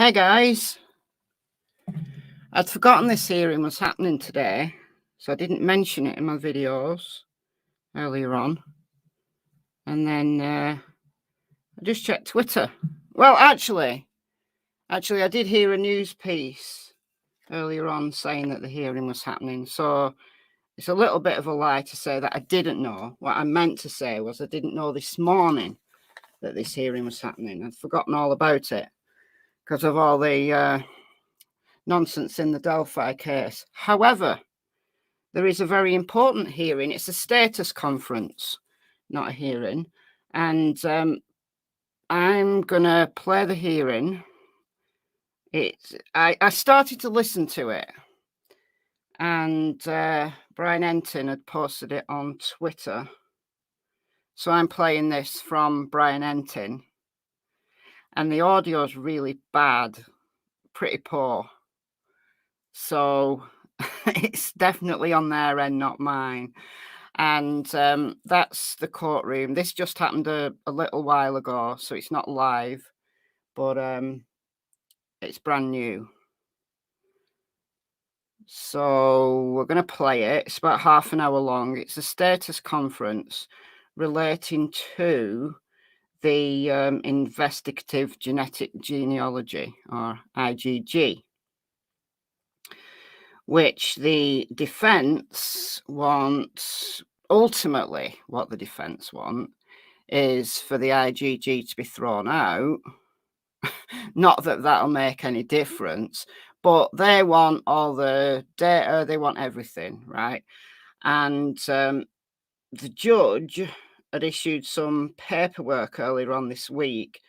Hey guys, I'd forgotten this hearing was happening today, so I didn't mention it in my videos earlier on. And then I just checked Twitter. Well, actually, I did hear a news piece earlier on saying that the hearing was happening. So it's a little bit of a lie to say that I didn't know. What I meant to say was I didn't know this morning that this hearing was happening. I'd forgotten all about it because of all the nonsense in the Delphi case. However, there is a very important hearing. It's a status conference, not a hearing. And I'm going to play the hearing. I started to listen to it. And Bryan Kohberger had posted it on Twitter. So I'm playing this from Bryan Kohberger. And the audio is really bad, pretty poor. So it's definitely on their end, not mine. And that's the courtroom. This just happened a little while ago, so it's not live, but it's brand new. So we're going to play it. It's about half an hour long. It's a status conference relating to the Investigative Genetic Genealogy, or IGG, which the defense wants. Ultimately, what the defense want is for the IGG to be thrown out. Not that that'll make any difference, but they want all the data, they want everything, right? And the judge had issued some paperwork earlier on this week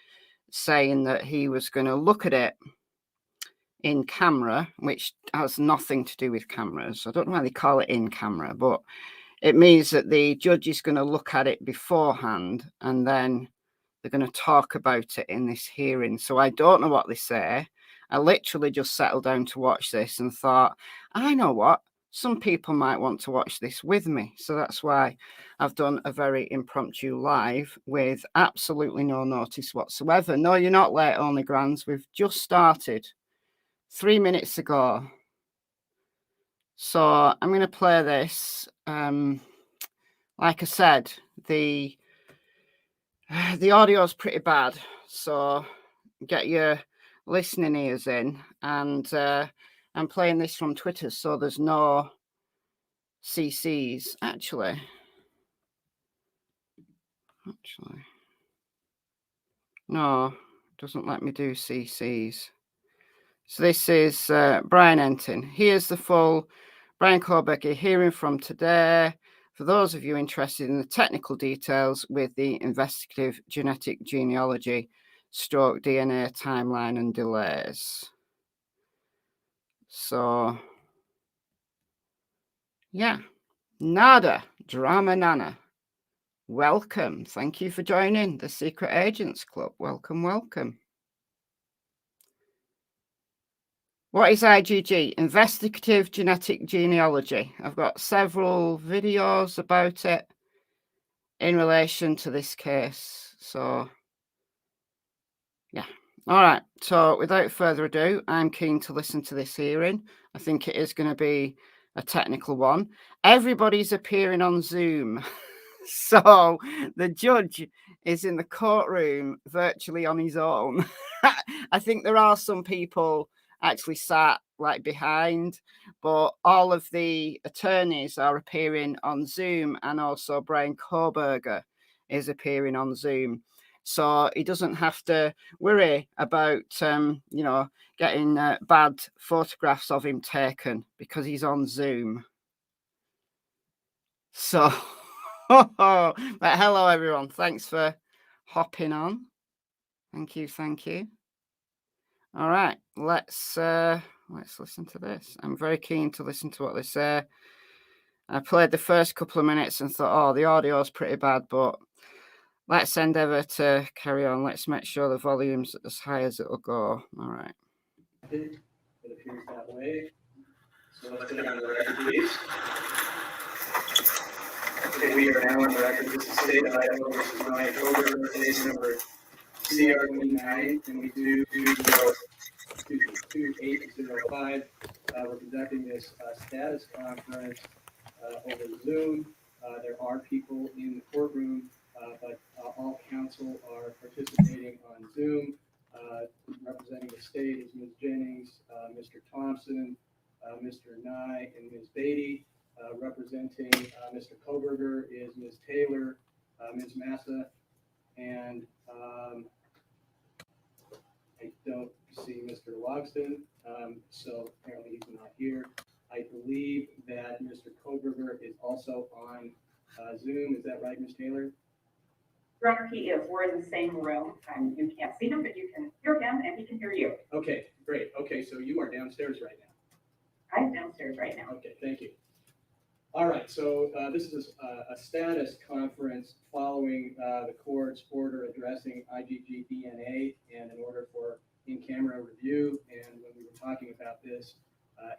saying that he was going to look at it in camera, which has nothing to do with cameras. I don't know why they call it in camera, but it means that the judge is going to look at it beforehand and then they're going to talk about it in this hearing. So I don't know what they say. I literally just settled down to watch this and thought, I know what, some people might want to watch this with me. So that's why I've done a very impromptu live with absolutely no notice whatsoever. No, you're not late, Only Grands. We've just started 3 minutes ago. So I'm going to play this. Like I said, the audio is pretty bad, so get your listening ears in. And I'm playing this from Twitter, so there's no CCs. Actually, no, it doesn't let me do CCs. So this is Bryan Kohberger. Here's the full Bryan Kohberger hearing from today. For those of you interested in the technical details with the Investigative Genetic Genealogy stroke DNA timeline and delays. So, yeah, nada, drama nana. Welcome. Thank you for joining the Secret Agents Club. Welcome, welcome. What is IGG? Investigative Genetic Genealogy. I've got several videos about it in relation to this case. So, yeah. All right. So, without further ado, I'm keen to listen to this hearing. I think it is going to be a technical one. Everybody's appearing on Zoom. So, the judge is in the courtroom virtually on his own. I think there are some people actually sat like behind, but all of the attorneys are appearing on Zoom, and also Bryan Kohberger is appearing on Zoom. So he doesn't have to worry about, getting bad photographs of him taken because he's on Zoom. So, but hello everyone. Thanks for hopping on. Thank you. All right, let's listen to this. I'm very keen to listen to what they say. I played the first couple of minutes and thought, oh, the audio is pretty bad, but let's endeavour to carry on. Let's make sure the volume's as high as it'll go. All right. It appears that way. So let's get on the record, please. Okay, we are now on the record. This is State of Idaho versus Bryan Kohberger, case number CR29, and we do both 2805. We're conducting this status conference over Zoom. There are people in the courtroom, but all counsel are participating on Zoom. Representing the state is Ms. Jennings, Mr. Thompson, Mr. Nye, and Ms. Beatty. Representing Mr. Kohberger is Ms. Taylor, Ms. Massa, and I don't see Mr. Logston, so apparently he's not here. I believe that Mr. Kohberger is also on Zoom. Is that right, Ms. Taylor? Your Honor, he is. We're in the same room. You can't see him, but you can hear him, and he can hear you. Okay, great. Okay, so you are downstairs right now. I'm downstairs right now. Okay, thank you. All right, so this is a status conference following the court's order addressing IgG DNA and an order for in-camera review. And when we were talking about this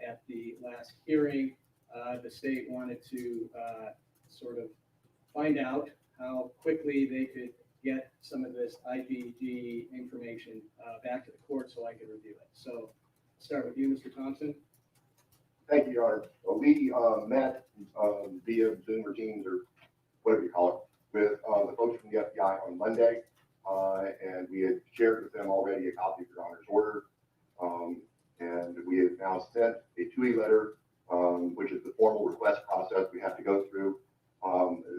at the last hearing, the state wanted to sort of find out how quickly they could get some of this IgG information back to the court so I could review it. So I'll start with you, Mr. Thompson. Thank you, Your Honor. Well, we met via Zoom or Teams or whatever you call it with the folks from the FBI on Monday, and we had shared with them already a copy of Your Honor's order, and we have now sent a 2E letter, which is the formal request process we have to go through.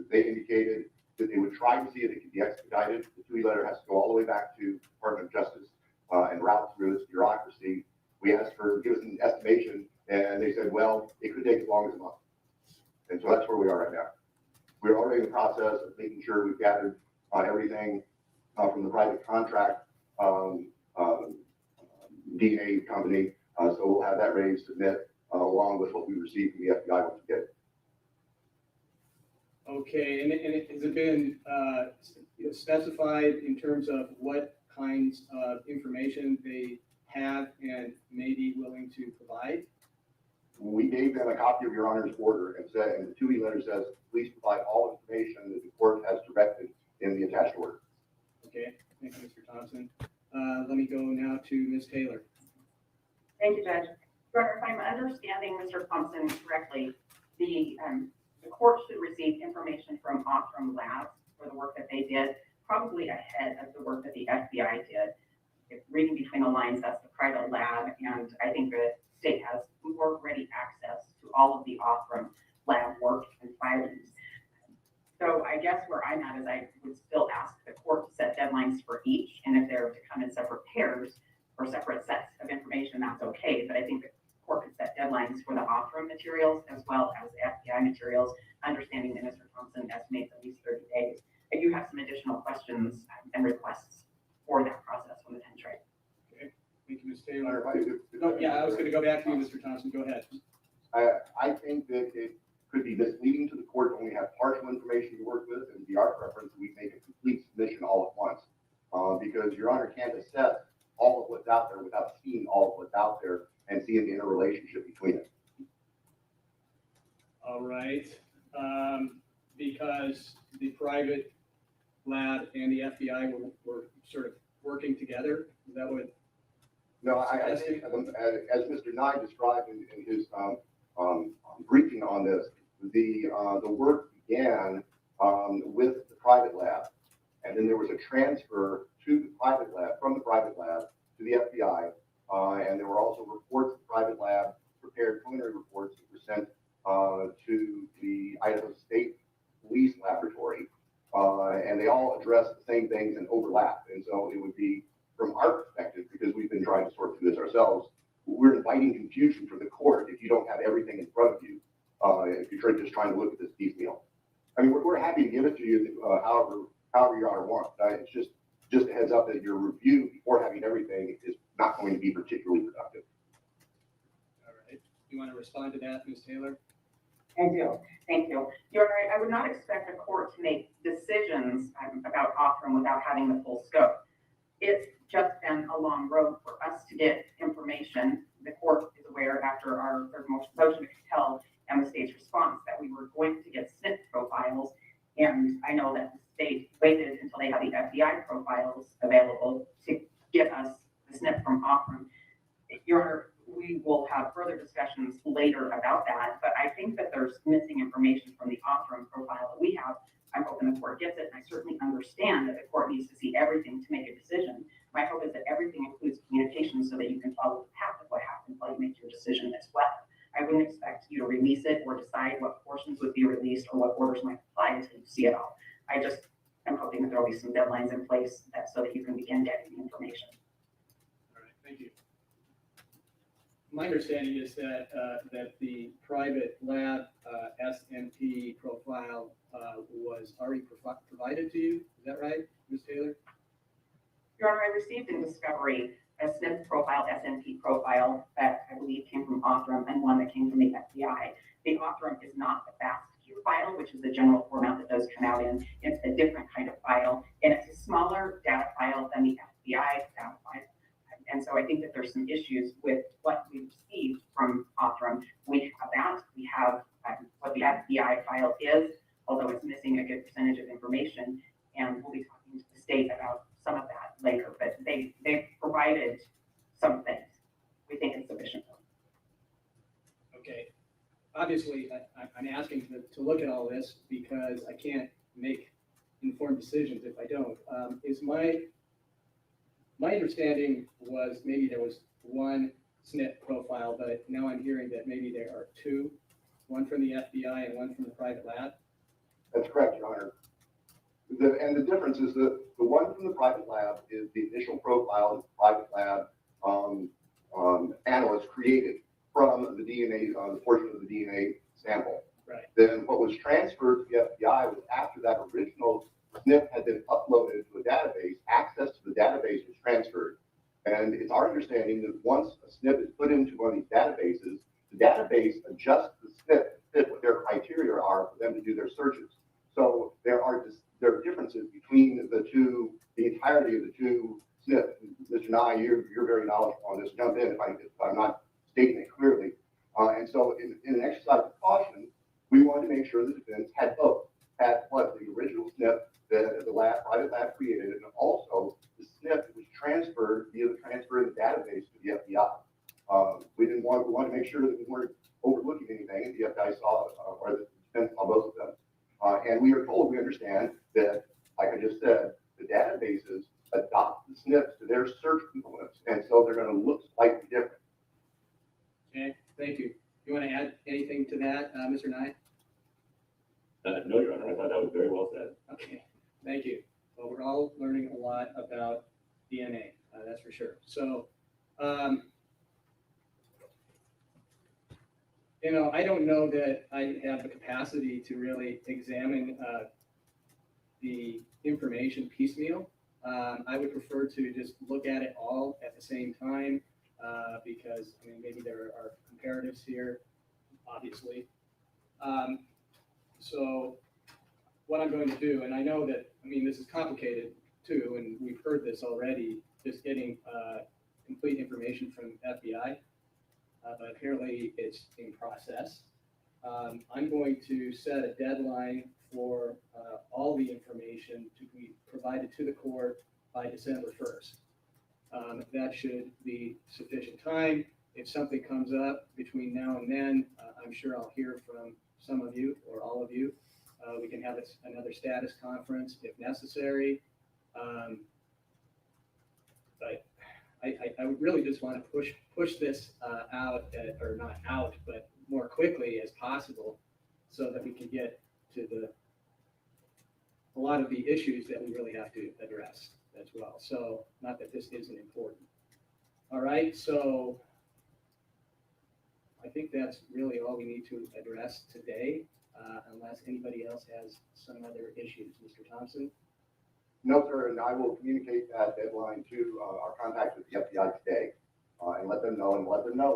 They indicated that they would try to see if it could be expedited. The 2E letter has to go all the way back to Department of Justice and route through its bureaucracy. We asked for, give us an estimation, and they said, well, it could take as long as a month. And so that's where we are right now. We're already in the process of making sure we've gathered everything from the private contract DNA company. So we'll have that ready to submit along with what we received from the FBI once we get it. Okay, and has it been specified in terms of what kinds of information they have and may be willing to provide? We gave them a copy of Your Honor's order and said, and the 2E letter says, please provide all information that the court has directed in the attached order. Okay, thank you, Mr. Thompson. Let me go now to Ms. Taylor. Thank you, Judge. Your Honor, if I'm understanding Mr. Thompson correctly, the court should receive information from Optum Labs for the work that they did, probably ahead of the work that the FBI did. If reading between the lines, that's the private lab, and I think the state has more ready access to all of the Optum lab work and filings. So I guess where I'm at is I would still ask the court to set deadlines for each, and if they're to come in separate pairs or separate sets of information, that's okay. But I think the court could set deadlines for the Optum materials as well as the FBI materials, understanding that Mr. Thompson estimates at least 30 days. I do have some additional questions and requests for that process when the time's right. Okay, thank you, Ms. Taylor. Yeah, I was going to go back to you, Mr. Thompson. Go ahead. I think that it could be misleading to the court when we have partial information to work with, and it'd be our preference that we make a complete submission all at once, because Your Honor can't assess all of what's out there without seeing all of what's out there and seeing the interrelationship between it. All right, because the private lab and the FBI were sort of working together. Is that what? No, I think as Mr. Nye described in his briefing on this, the work began with the private lab, and then there was a transfer to the private lab, from the private lab to the FBI, and there were also reports the private lab prepared, preliminary reports that were sent to the Idaho State Police Laboratory, and they all address the same things and overlap. And so it would be, from our perspective, because we've been trying to sort through this ourselves, we're inviting confusion from the court if you don't have everything in front of you, if you're just trying to look at this piecemeal. I mean, we're happy to give it to you however Your Honor wants. It's just a heads up that your review before having everything is not going to be particularly productive. All right. You want to respond to that, Ms. Taylor? I do. Thank you. Your Honor, I would not expect a court to make decisions about Optum without having the full scope. It's just been a long road for us to get information. The court is aware after our motion to compel and the state's response that we were going to get SNP profiles. And I know that the state waited until they had the FBI profiles available to get us the SNP from Optum. information from the Optum profile that we have. I'm hoping the court gets it, and I certainly understand that the court needs to see everything to make a decision. My hope is that everything includes communication so that you can follow the path of what happened while you make your decision as well. I wouldn't expect you to release it or decide what portions would be released or what orders might apply until you see it all. I just am hoping that there will be some deadlines in place so that you can begin getting the information. All right, thank you. My understanding is that that the private lab SNP profile was already provided to you. Is that right, Ms. Taylor? Your Honor, I received in discovery a SNP profile, SNP profile that I believe came from Optum and one that came from the FBI. The Optum is not the FASTQ file, which is the general format that those come out in. It's a different kind of file, and it's a smaller data file than the FBI data file. And so I think that there's some issues with what we received from Optum. We have that. We have what the FBI file is, although it's missing a good percentage of information. And we'll be talking to the state about some of that later. But they provided some things. We think it's sufficient. Okay. Obviously, I'm asking to look at all this because I can't make informed decisions if I don't. Is my understanding was maybe there was one SNP profile, but now I'm hearing that maybe there are two, one from the FBI and one from the private lab. That's correct, Your Honor. And the difference is that the one from the private lab is the initial profile that the private lab analyst created from the DNA, the portion of the DNA sample. Right. Then what was transferred to the FBI was after that original SNP had been uploaded to a database, access to the database was transferred. And it's our understanding that once a SNP is put into one of these databases, the database adjusts the SNP to fit what their criteria are for them to do their searches. So there are differences between the two, the entirety of the two SNP. Mr. Nye, you're very knowledgeable on this. Jump in if I'm not stating it clearly. And so in an exercise of caution, we wanted to make sure the defense had both. Had what the original SNP that the private lab created, and also the SNP that was transferred via the transfer in the database to the FBI. We wanted to make sure that we weren't overlooking anything, and the FBI saw, or the defense saw both of them. And we are told, we understand that, like I just said, the databases adopt the SNPs to their search components, and so they're going to look slightly different. Okay, thank you. You want to add anything to that, Mr. Nye? No, Your Honor, I thought that was very well said. Okay, thank you. Well, we're all learning a lot about DNA, that's for sure. So, you know, I don't know that I have the capacity to really examine the information piecemeal. I would prefer to just look at it all at the same time because, I mean, maybe there are comparatives here, obviously. So what I'm going to do, and I know that, I mean, this is complicated too, and we've heard this already, just getting complete information from FBI, but apparently it's in process. I'm going to set a deadline for all the information to be provided to the court by December 1st. That should be sufficient time. If something comes up between now and then, I'm sure I'll hear from some of you or all of you. We can have another status conference if necessary. But I would really just want to push this out, or not out, but more quickly as possible, so that we can get to a lot of the issues that we really have to address as well. So not that this isn't important. All right, so I think that's really all we need to address today, unless anybody else has some other issues. Mr. Thompson? No, sir, and I will communicate that deadline to our contact with the FBI today and let them know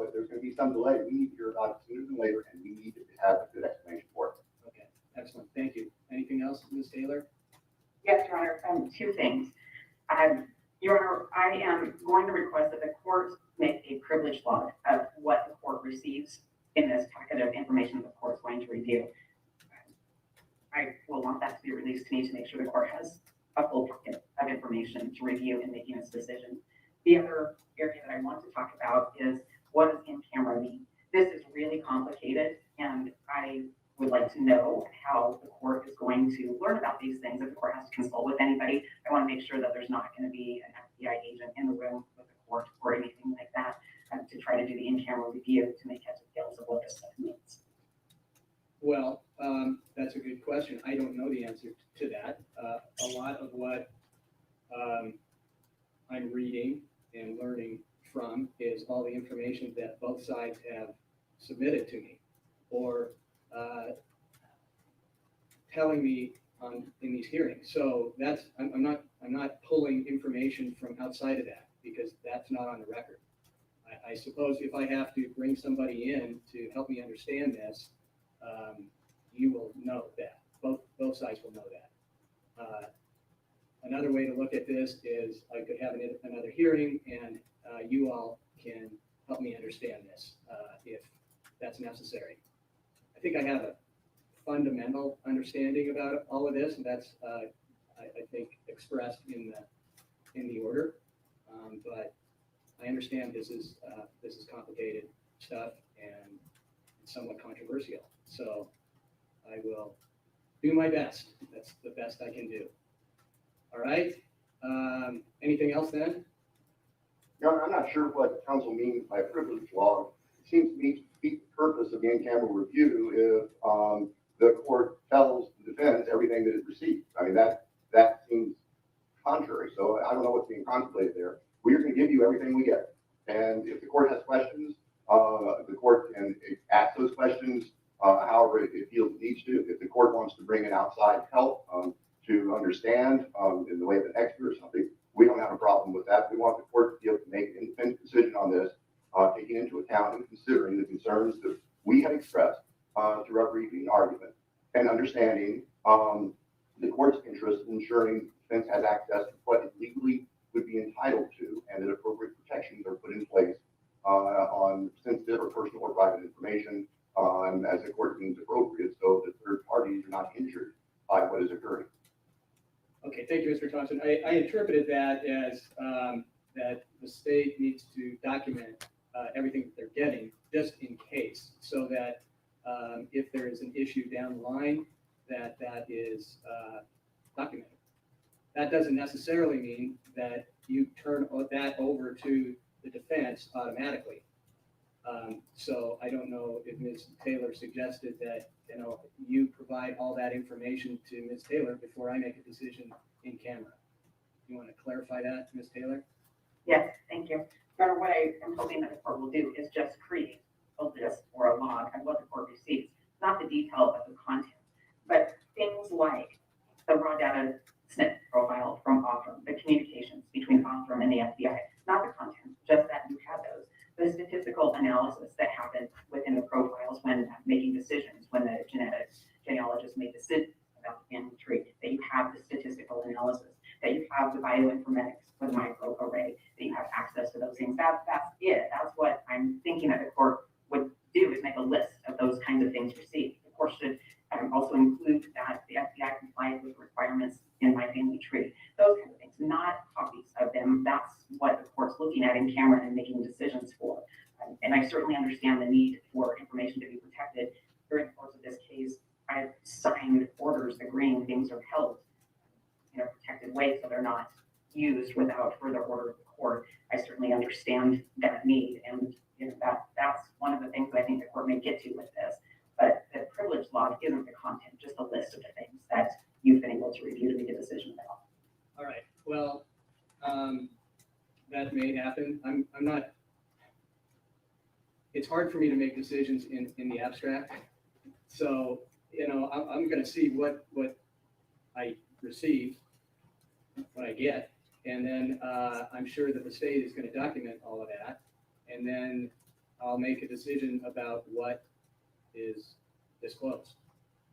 that there's going to be some delay. We need to hear about it sooner than later, and we need to have a good explanation for it. Okay, excellent. Thank you. Anything else, Ms. Taylor? Yes, Your Honor. Two things. Your Honor, I am going to request that the court make a privilege log of what the court receives in this packet of information the court is going to review. I will want that to be released to me to make sure the court has a full packet of information to review in making its decision. The other area that I want to talk about is what does in camera mean? This is really complicated, and I would like to know how the court is going to learn about these things. If the court has to consult with anybody, I want to make sure that there's not going to be an FBI agent in the room with the court or anything like that to try to do the in-camera review to make heads or tails of what this stuff means. Well, that's a good question. I don't know the answer to that. A lot of what I'm reading and learning from is all the information that both sides have submitted to me or telling me in these hearings. So that's I'm not pulling information from outside of that because that's not on the record. I suppose if I have to bring somebody in to help me understand this, you will know that. Both sides will know that. Another way to look at this is I could have another hearing and you all can help me understand this if that's necessary. I think I have a fundamental understanding about all of this, and that's I think expressed in the order. But I understand this is complicated stuff and somewhat controversial. So I will do my best. That's the best I can do. All right. Anything else then? Your Honor, I'm not sure what counsel means by privilege law. It seems to me to defeat the purpose of the in-camera review if the court tells the defense everything that it received. I mean, that seems contrary. So I don't know what's being contemplated there. We're going to give you everything we get. And if the court has questions, the court can ask those questions however it feels it needs to. If the court wants to bring in outside help to understand in the way of an expert or something, we don't have a problem with that. We want the court to be able to make an independent decision on this, taking into account and considering the concerns that we had expressed through our briefing argument and understanding the court's interest in ensuring defense has access to what it legally would be entitled to and that appropriate protections are put in place on sensitive or personal or private information as the court deems appropriate so that third parties are not injured by what is occurring. Okay, thank you, Mr. Thompson. I interpreted that as that the state needs to document everything that they're getting just in case, so that if there is an issue down the line, that is documented. That doesn't necessarily mean that you turn that over to the defense automatically. So I don't know if Ms. Taylor suggested that you provide all that information to Ms. Taylor before I make a decision in camera. You want to clarify that, Ms. Taylor? Yes, thank you. Your Honor, what I am hoping that the court will do is just create a list or a log of what the court receives, not the detail of the content, but things like the raw data SNP profile from Othram, the communications between Othram and the FBI, not the content, just that you have those. The statistical analysis that happened within the profiles when making decisions, when the genealogists made decisions about the family tree, that you have the statistical analysis, that you have the bioinformatics for the microarray, that you have access to those things. That's it. That's what I'm thinking that the court would do, is make a list of those kinds of things received. The court should also include that the FBI complied with requirements in my family tree. Those kinds of things, not copies of them. That's what the court's looking at in camera and making decisions for. And I certainly understand the need for information to be protected. During the course of this case, I've signed orders agreeing things are held in a protected way so they're not used without further order of the court. I certainly understand that need, and that's one of the things that I think the court may get to with this. But the privilege log isn't the content, just a list of the things that you've been able to review to make a decision about. All right. Well, that may happen. I'm not. It's hard for me to make decisions in the abstract. So I'm going to see what I receive, what I get, and then I'm sure that the state is going to document all of that, and then I'll make a decision about what is disclosed.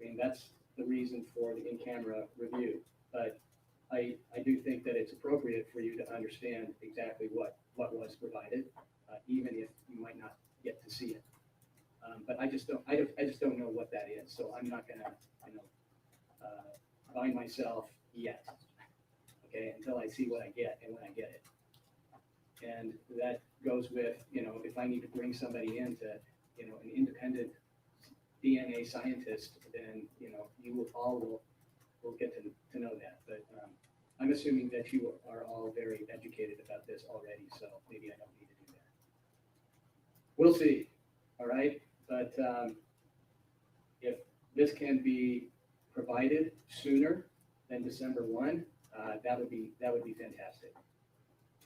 I mean, that's the reason for the in-camera review. But I do think that it's appropriate for you to understand exactly what was provided, even if you might not get to see it. But I just don't know what that is. So I'm not going to bind myself yet. Okay, until I see what I get and when I get it. And that goes with if I need to bring somebody in to an independent DNA scientist, then, you will get to know that. But I'm assuming that you are all very educated about this already, so maybe I don't need to do that. We'll see, all right? But if this can be provided sooner than December 1, that would be fantastic.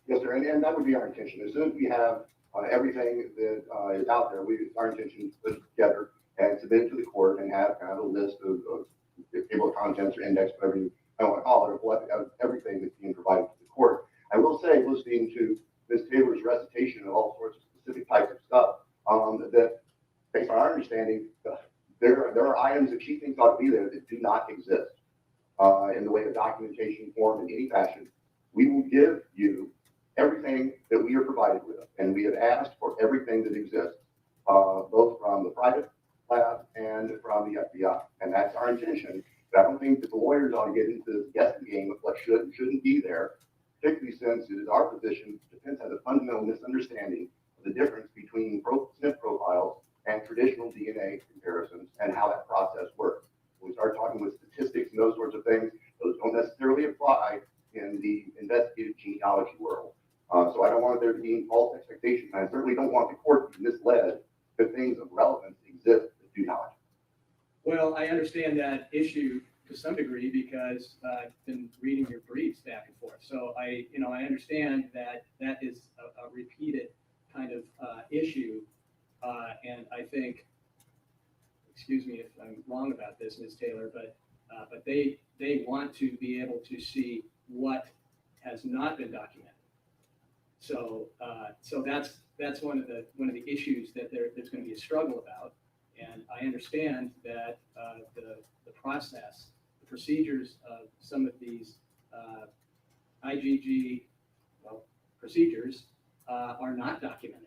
Yes, sir, and that would be our intention. As soon as we have everything that is out there, our intention is to put it together and submit it to the court and have kind of a list of table of contents or index, whatever you want to call it, of what everything that's being provided to the court. I will say, listening to Ms. Taylor's recitation of all sorts of specific types of stuff, that based on our understanding, there are items that she thinks ought to be there that do not exist in the way of documentation form in any fashion. We will give you everything that we are provided with, and we have asked for everything that exists, both from the private lab and from the FBI, and that's our intention. But I don't think that the lawyers ought to get into this guessing game of what should and shouldn't be there, particularly since it is our position the defense has a fundamental misunderstanding of the difference between SNP profiles and traditional DNA comparisons and how that process works. When we start talking with statistics and those sorts of things, those don't necessarily apply in the investigative genealogy world. So I don't want there to be false expectations. I certainly don't want the court to be misled that things of relevance exist that do not. Well, I understand that issue to some degree because I've been reading your briefs back and forth. So I understand that is a repeated kind of issue. And I think, excuse me if I'm wrong about this, Ms. Taylor, but they want to be able to see what has not been documented. So that's one of the issues that there's going to be a struggle about. And I understand that the process, the procedures of some of these IgG procedures are not documented.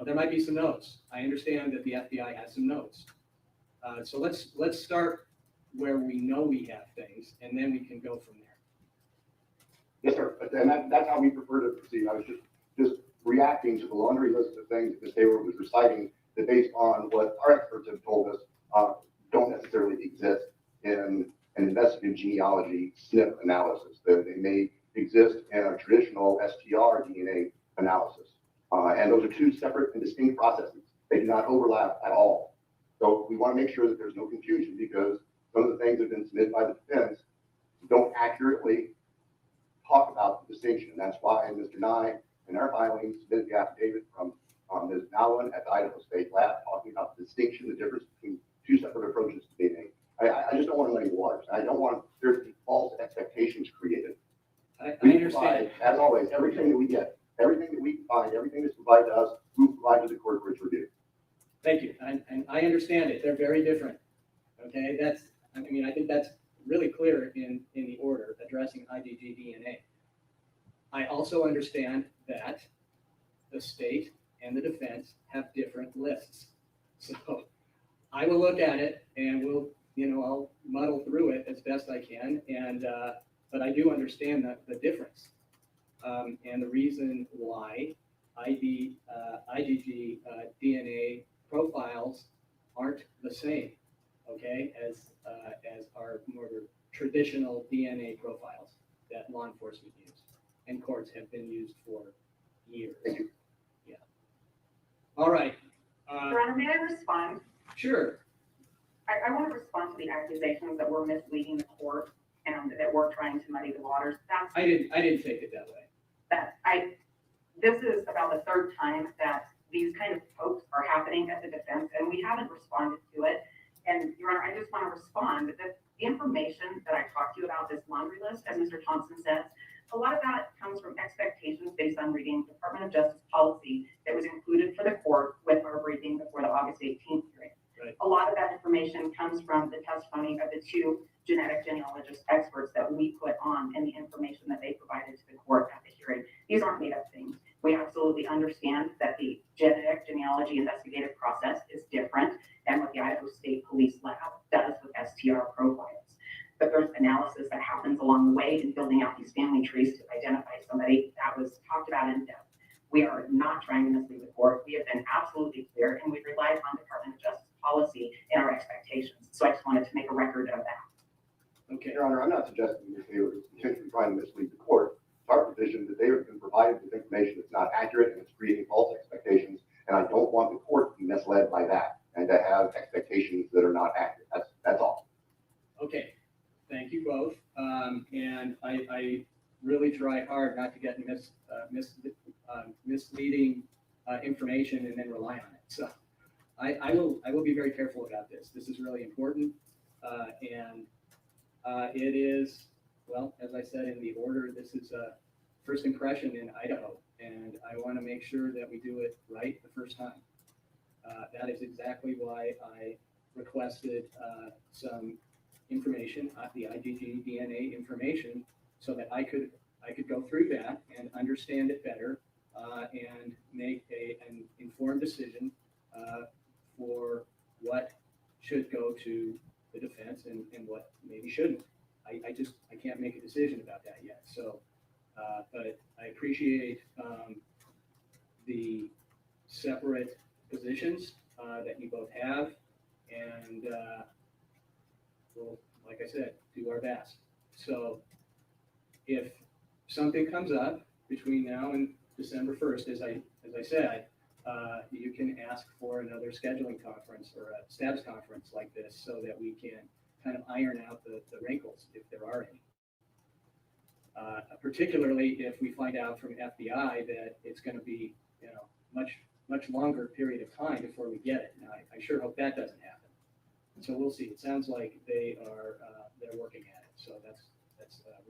There might be some notes. I understand that the FBI has some notes. So let's start where we know we have things, and then we can go from there. Yes, sir. And that's how we prefer to proceed. I was just reacting to the laundry list of things that Ms. Taylor was reciting that, based on what our experts have told us, don't necessarily exist in an investigative genealogy SNP analysis. That they may exist in a traditional STR DNA analysis. And those are two separate and distinct processes. They do not overlap at all. So we want to make sure that there's no confusion, because some of the things that have been submitted by the defense don't accurately talk about the distinction. And that's why Mr. Nye, in our filings, submitted the affidavit from Ms. Nowlin at the Idaho State Lab, talking about the distinction, the difference between two separate approaches to DNA. I just don't want to muddy the waters. I don't want there to be false expectations created. I understand. Provide, as always, everything that we get, everything that we find, everything that's provided to us, we provide to the court for its review. Thank you. And I understand it. They're very different. Okay, I think that's really clear in the order addressing IgG DNA. I also understand that the state and the defense have different lists. So I will look at it and I'll muddle through it as best I can. But I do understand the difference. And the reason why IgG DNA profiles aren't the same, okay, as our more traditional DNA profiles that law enforcement use and courts have been used for years. Yeah. All right. Your Honor, may I respond? Sure. I want to respond to the accusations that we're misleading the court and that we're trying to muddy the waters. I didn't take it that way. This is about the third time that these kind of pokes are happening at the defense, and we haven't responded to it. And Your Honor, I just want to respond that the information that I talked to you about, this laundry list, as Mr. Thompson says, a lot of that comes from expectations based on reading Department of Justice policy that was included for the court with our briefing before the August 18th hearing. Right. A lot of that information comes from the testimony of the two genetic genealogist experts that we put on and the information that they provided to the court at the hearing. These aren't made up things. We absolutely understand that the genetic genealogy investigative process is different than what the Idaho State Police Lab does with STR profiles. But there's analysis that happens along the way in building out these family trees to identify somebody. That was talked about in depth. We are not trying to mislead the court. We have been absolutely clear, and we relied on Department of Justice policy make a record of that. Okay, Your Honor, I'm not suggesting that they were intentionally trying to mislead the court. It's our position that they have been provided with information that's not accurate and it's creating false expectations. And I don't want the court to be misled by that and to have expectations that are not accurate. That's all. okay. Thank you both. And I really try hard not to get misleading information and then rely on it. So I will be very careful about this. This is really important. And it is, well, as I said in the order, this is a first impression in Idaho. And I want to make sure that we do it right the first time. That is exactly why I requested some information, the IgG DNA information, so that I could go through that and understand it better and make an informed decision for what should go to the defense and what maybe shouldn't. I can't make a decision about that yet. So, but I appreciate the separate positions that you both have, and we'll, like I said, do our best. So if something comes up between now and December 1st, as I said, you can ask for another scheduling conference or a stabs conference like this so that we can kind of iron out the wrinkles if there are any. Particularly if we find out from FBI that it's going to be, much longer period of time before we get it. Now, I sure hope that doesn't happen. So we'll see. It sounds like they're working at it. So that's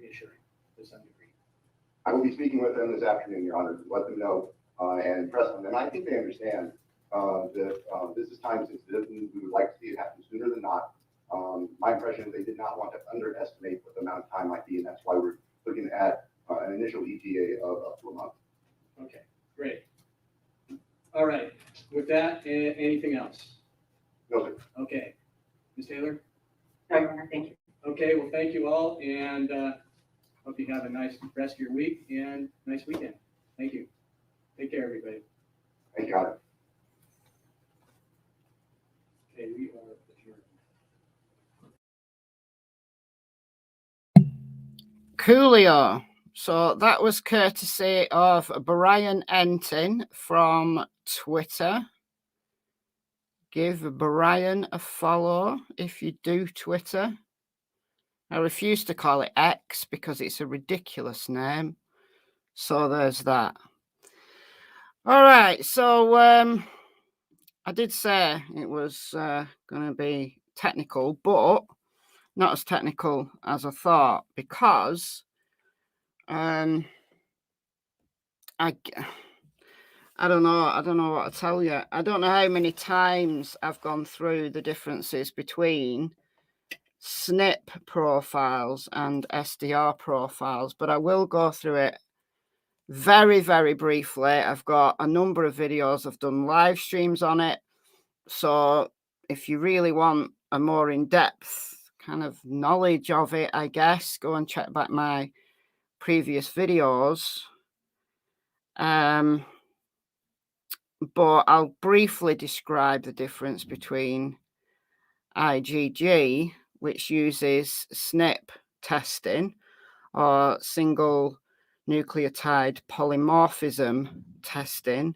reassuring to some degree. I will be speaking with them this afternoon, Your Honor, to let them know and impress on them. I think they understand that this is time sensitive and we would like to see it happen sooner than not. My impression is they did not want to underestimate what the amount of time might be, and that's why we're looking at an initial ETA of up to a month. Okay, great. All right. With that, anything else? No, sir. Okay. Ms. Taylor? No, Your Honor, thank you. Okay, well, thank you all, and hope you have a nice rest of your week and nice weekend. Thank you. Take care, everybody. Thank you, Your Honor. Okay, we are adjourned. Coolio. So that was courtesy of Bryan Entin from Twitter. Give Bryan a follow if you do Twitter. I refuse to call it X because it's a ridiculous name. So there's that. All right. So I did say it was going to be technical, but not as technical as I thought, because I don't know what to tell you. I don't know how many times I've gone through the differences between SNP profiles and SDR profiles, but I will go through it very, very briefly. I've got a number of videos. I've done live streams on it. So if you really want a more in-depth kind of knowledge of it, I guess, go and check back my previous videos. But I'll briefly describe the difference between IgG, which uses SNP testing or single nucleotide polymorphism testing,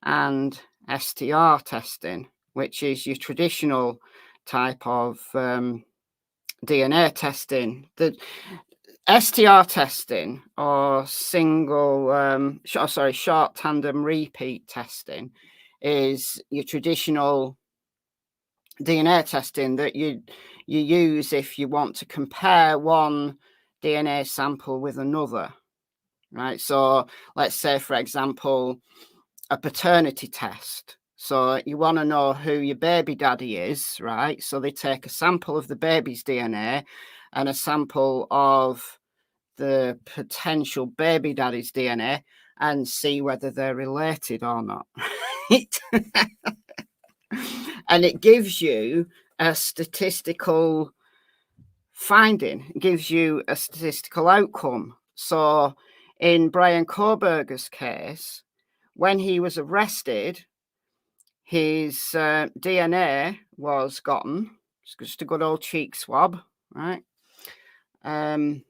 and STR testing, which is your traditional type of DNA testing. The STR testing or short tandem repeat testing is your traditional DNA testing that you use if you want to compare one DNA sample with another, right? So let's say, for example, a paternity test. So you want to know who your baby daddy is, right? So they take a sample of the baby's DNA and a sample of the potential baby daddy's DNA and see whether they're related or not. And it gives you a statistical finding, it gives you a statistical outcome. So in Bryan Kohberger's case, when he was arrested, his DNA was gotten, It's just a good old cheek swab, right? And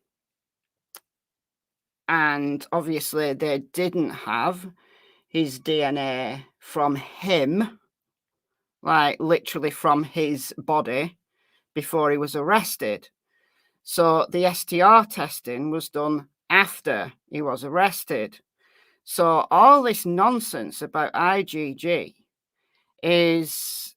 obviously they didn't have his DNA from him, like literally from his body, before he was arrested. So the STR testing was done after he was arrested. So all this nonsense about IgG is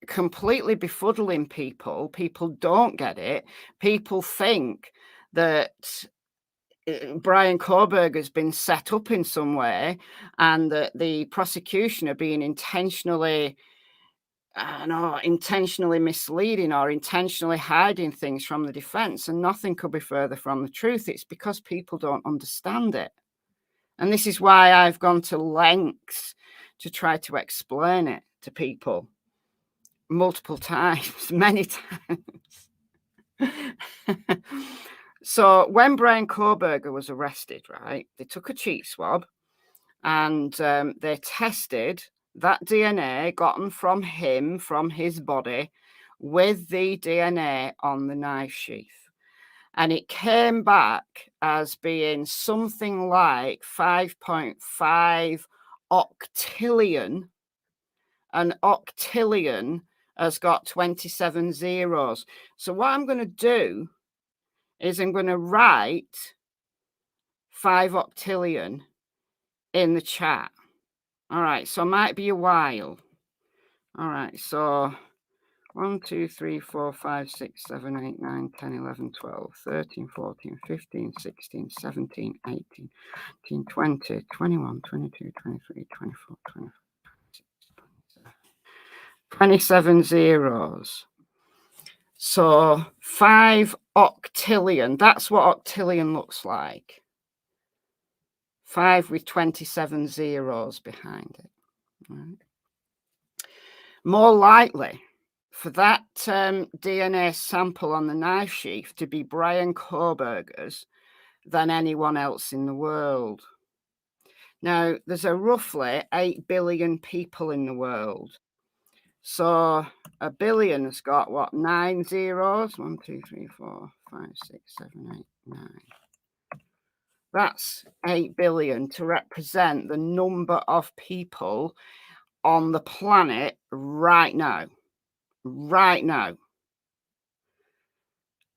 completely befuddling people. People don't get it. People think that Bryan Kohberger has been set up in some way and that the prosecution are being intentionally misleading or intentionally hiding things from the defense, and nothing could be further from the truth. It's because people don't understand it. And this is why I've gone to lengths to try to explain it to people multiple times, many times. So when Bryan Kohberger was arrested, right, they took a cheek swab and they tested that DNA gotten from him, from his body, with the DNA on the knife sheath. And it came back as being something like 5.5 octillion. An octillion has got 27 zeros. So what I'm going to do is I'm going to write 5 octillion in the chat. All right, so it might be a while. All right, so 1, 2, 3, 4, 5, 6, 7, 8, 9, 10, 11, 12, 13, 14, 15, 16, 17, 18, 19, 20, 21, 22, 23, 24, 25, 27 zeros. So 5 octillion, that's what octillion looks like. 5 with 27 zeros behind it. Right. More likely for that DNA sample on the knife sheath to be Bryan Kohberger's than anyone else in the world. Now, there's a roughly 8 billion people in the world. So a billion has got what, 9 zeros? 1, 2, 3, 4, 5, 6, 7, 8, 9. That's 8 billion to represent the number of people on the planet right now. Right now.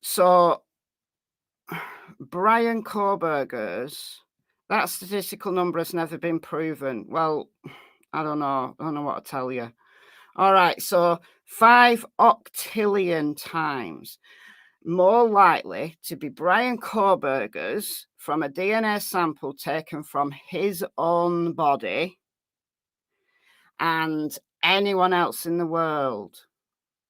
So Bryan Kohberger's, that statistical number has never been proven. Well, I don't know what to tell you. All right, so 5 octillion times more likely to be Bryan Kohberger's from a DNA sample taken from his own body and anyone else in the world.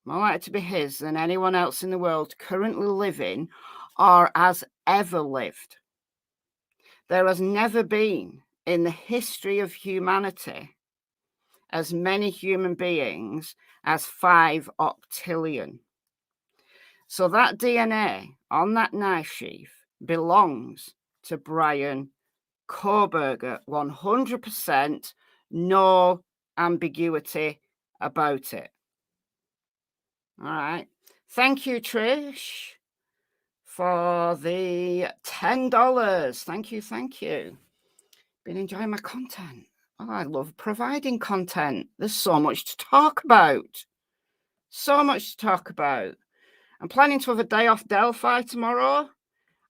More likely to be his than anyone else in the world currently living or has ever lived. There has never been in the history of humanity as many human beings as 5 octillion. So that DNA on that knife sheath belongs to Bryan Kohberger, 100%, no ambiguity about it. All right. Thank you, Trish, for the $10. Thank you. Been enjoying my content. Oh, I love providing content. There's so much to talk about. So much to talk about. I'm planning to have a day off Delphi tomorrow.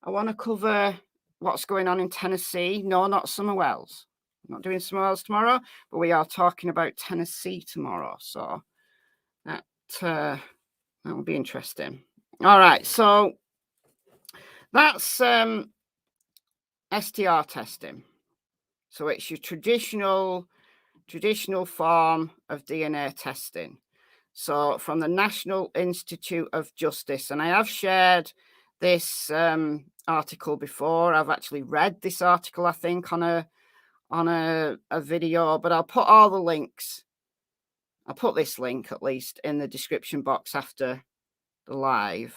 I want to cover what's going on in Tennessee. No, not Summer Wells. I'm not doing Summer Wells tomorrow, but we are talking about Tennessee tomorrow. So that will be interesting. All right, so that's STR testing. So it's your traditional form of DNA testing. So from the National Institute of Justice, and I have shared this article before. I've actually read this article, I think, on a video, but I'll put all the links. I'll put this link at least in the description box after the live.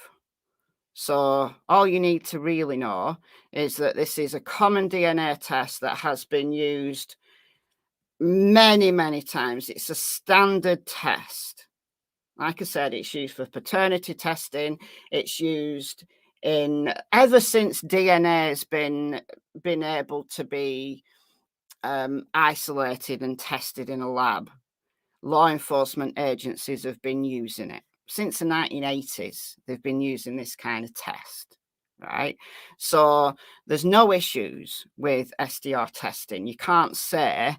So all you need to really know is that this is a common DNA test that has been used many, many times. It's a standard test. Like I said, it's used for paternity testing. It's used in ever since DNA has been able to be isolated and tested in a lab. Law enforcement agencies have been using it since the 1980s. They've been using this kind of test, right? So there's no issues with SDR testing. You can't say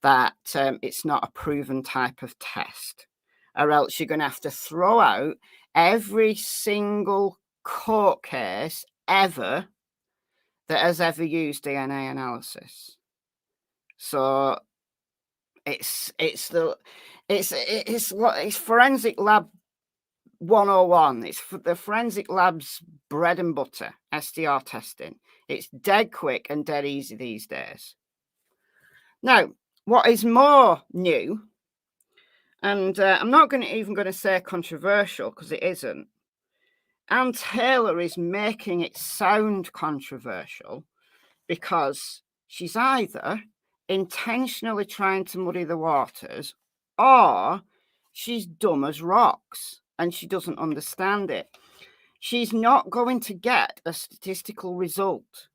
that it's not a proven type of test, or else you're going to have to throw out every single court case ever that has ever used DNA analysis. So it's forensic lab 101. It's the forensic lab's bread and butter, SDR testing. It's dead quick and dead easy these days. Now, what is more new, and I'm not even going to say controversial because it isn't. Ann Taylor is making it sound controversial because she's either intentionally trying to muddy the waters, or she's dumb as rocks and she doesn't understand it. She's not going to get a statistical result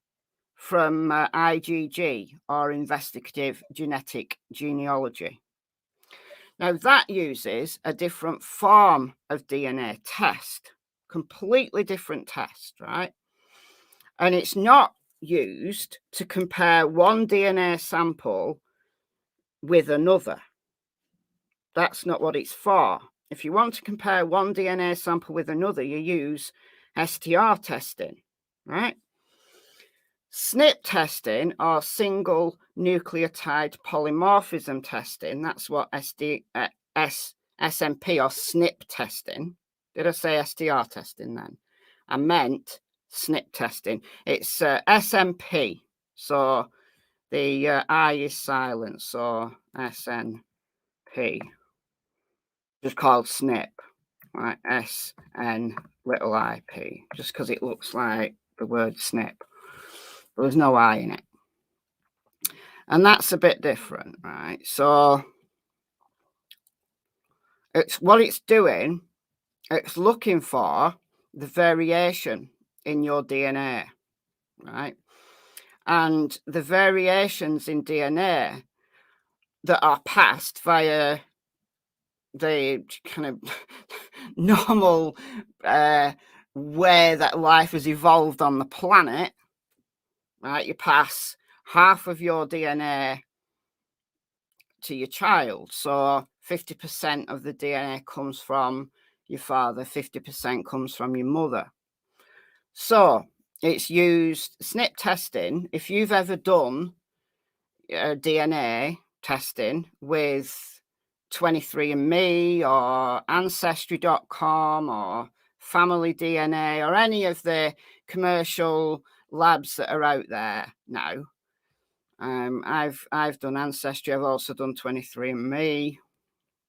from IGG, or Investigative Genetic Genealogy. Now, that uses a different form of DNA test, completely different test, right? And it's not used to compare one DNA sample with another. That's not what it's for. If you want to compare one DNA sample with another, you use STR testing, right? SNP testing, or single nucleotide polymorphism testing, that's what SMP or SNP testing. Did I say STR testing then? I meant SNP testing. It's SMP, so the I is silent, so SNP. Just called SNP, right? SN little IP, just because it looks like the word snip. But there's no I in it. And that's a bit different, right? So it's what it's doing, it's looking for the variation in your DNA, right? And the variations in DNA that are passed via the kind of normal way that life has evolved on the planet, right? You pass half of your DNA to your child. So 50% of the DNA comes from your father, 50% comes from your mother. So it's used SNP testing. If you've ever done DNA testing with 23andMe or Ancestry.com or Family DNA or any of the commercial labs that are out there now, I've done Ancestry. I've also done 23andMe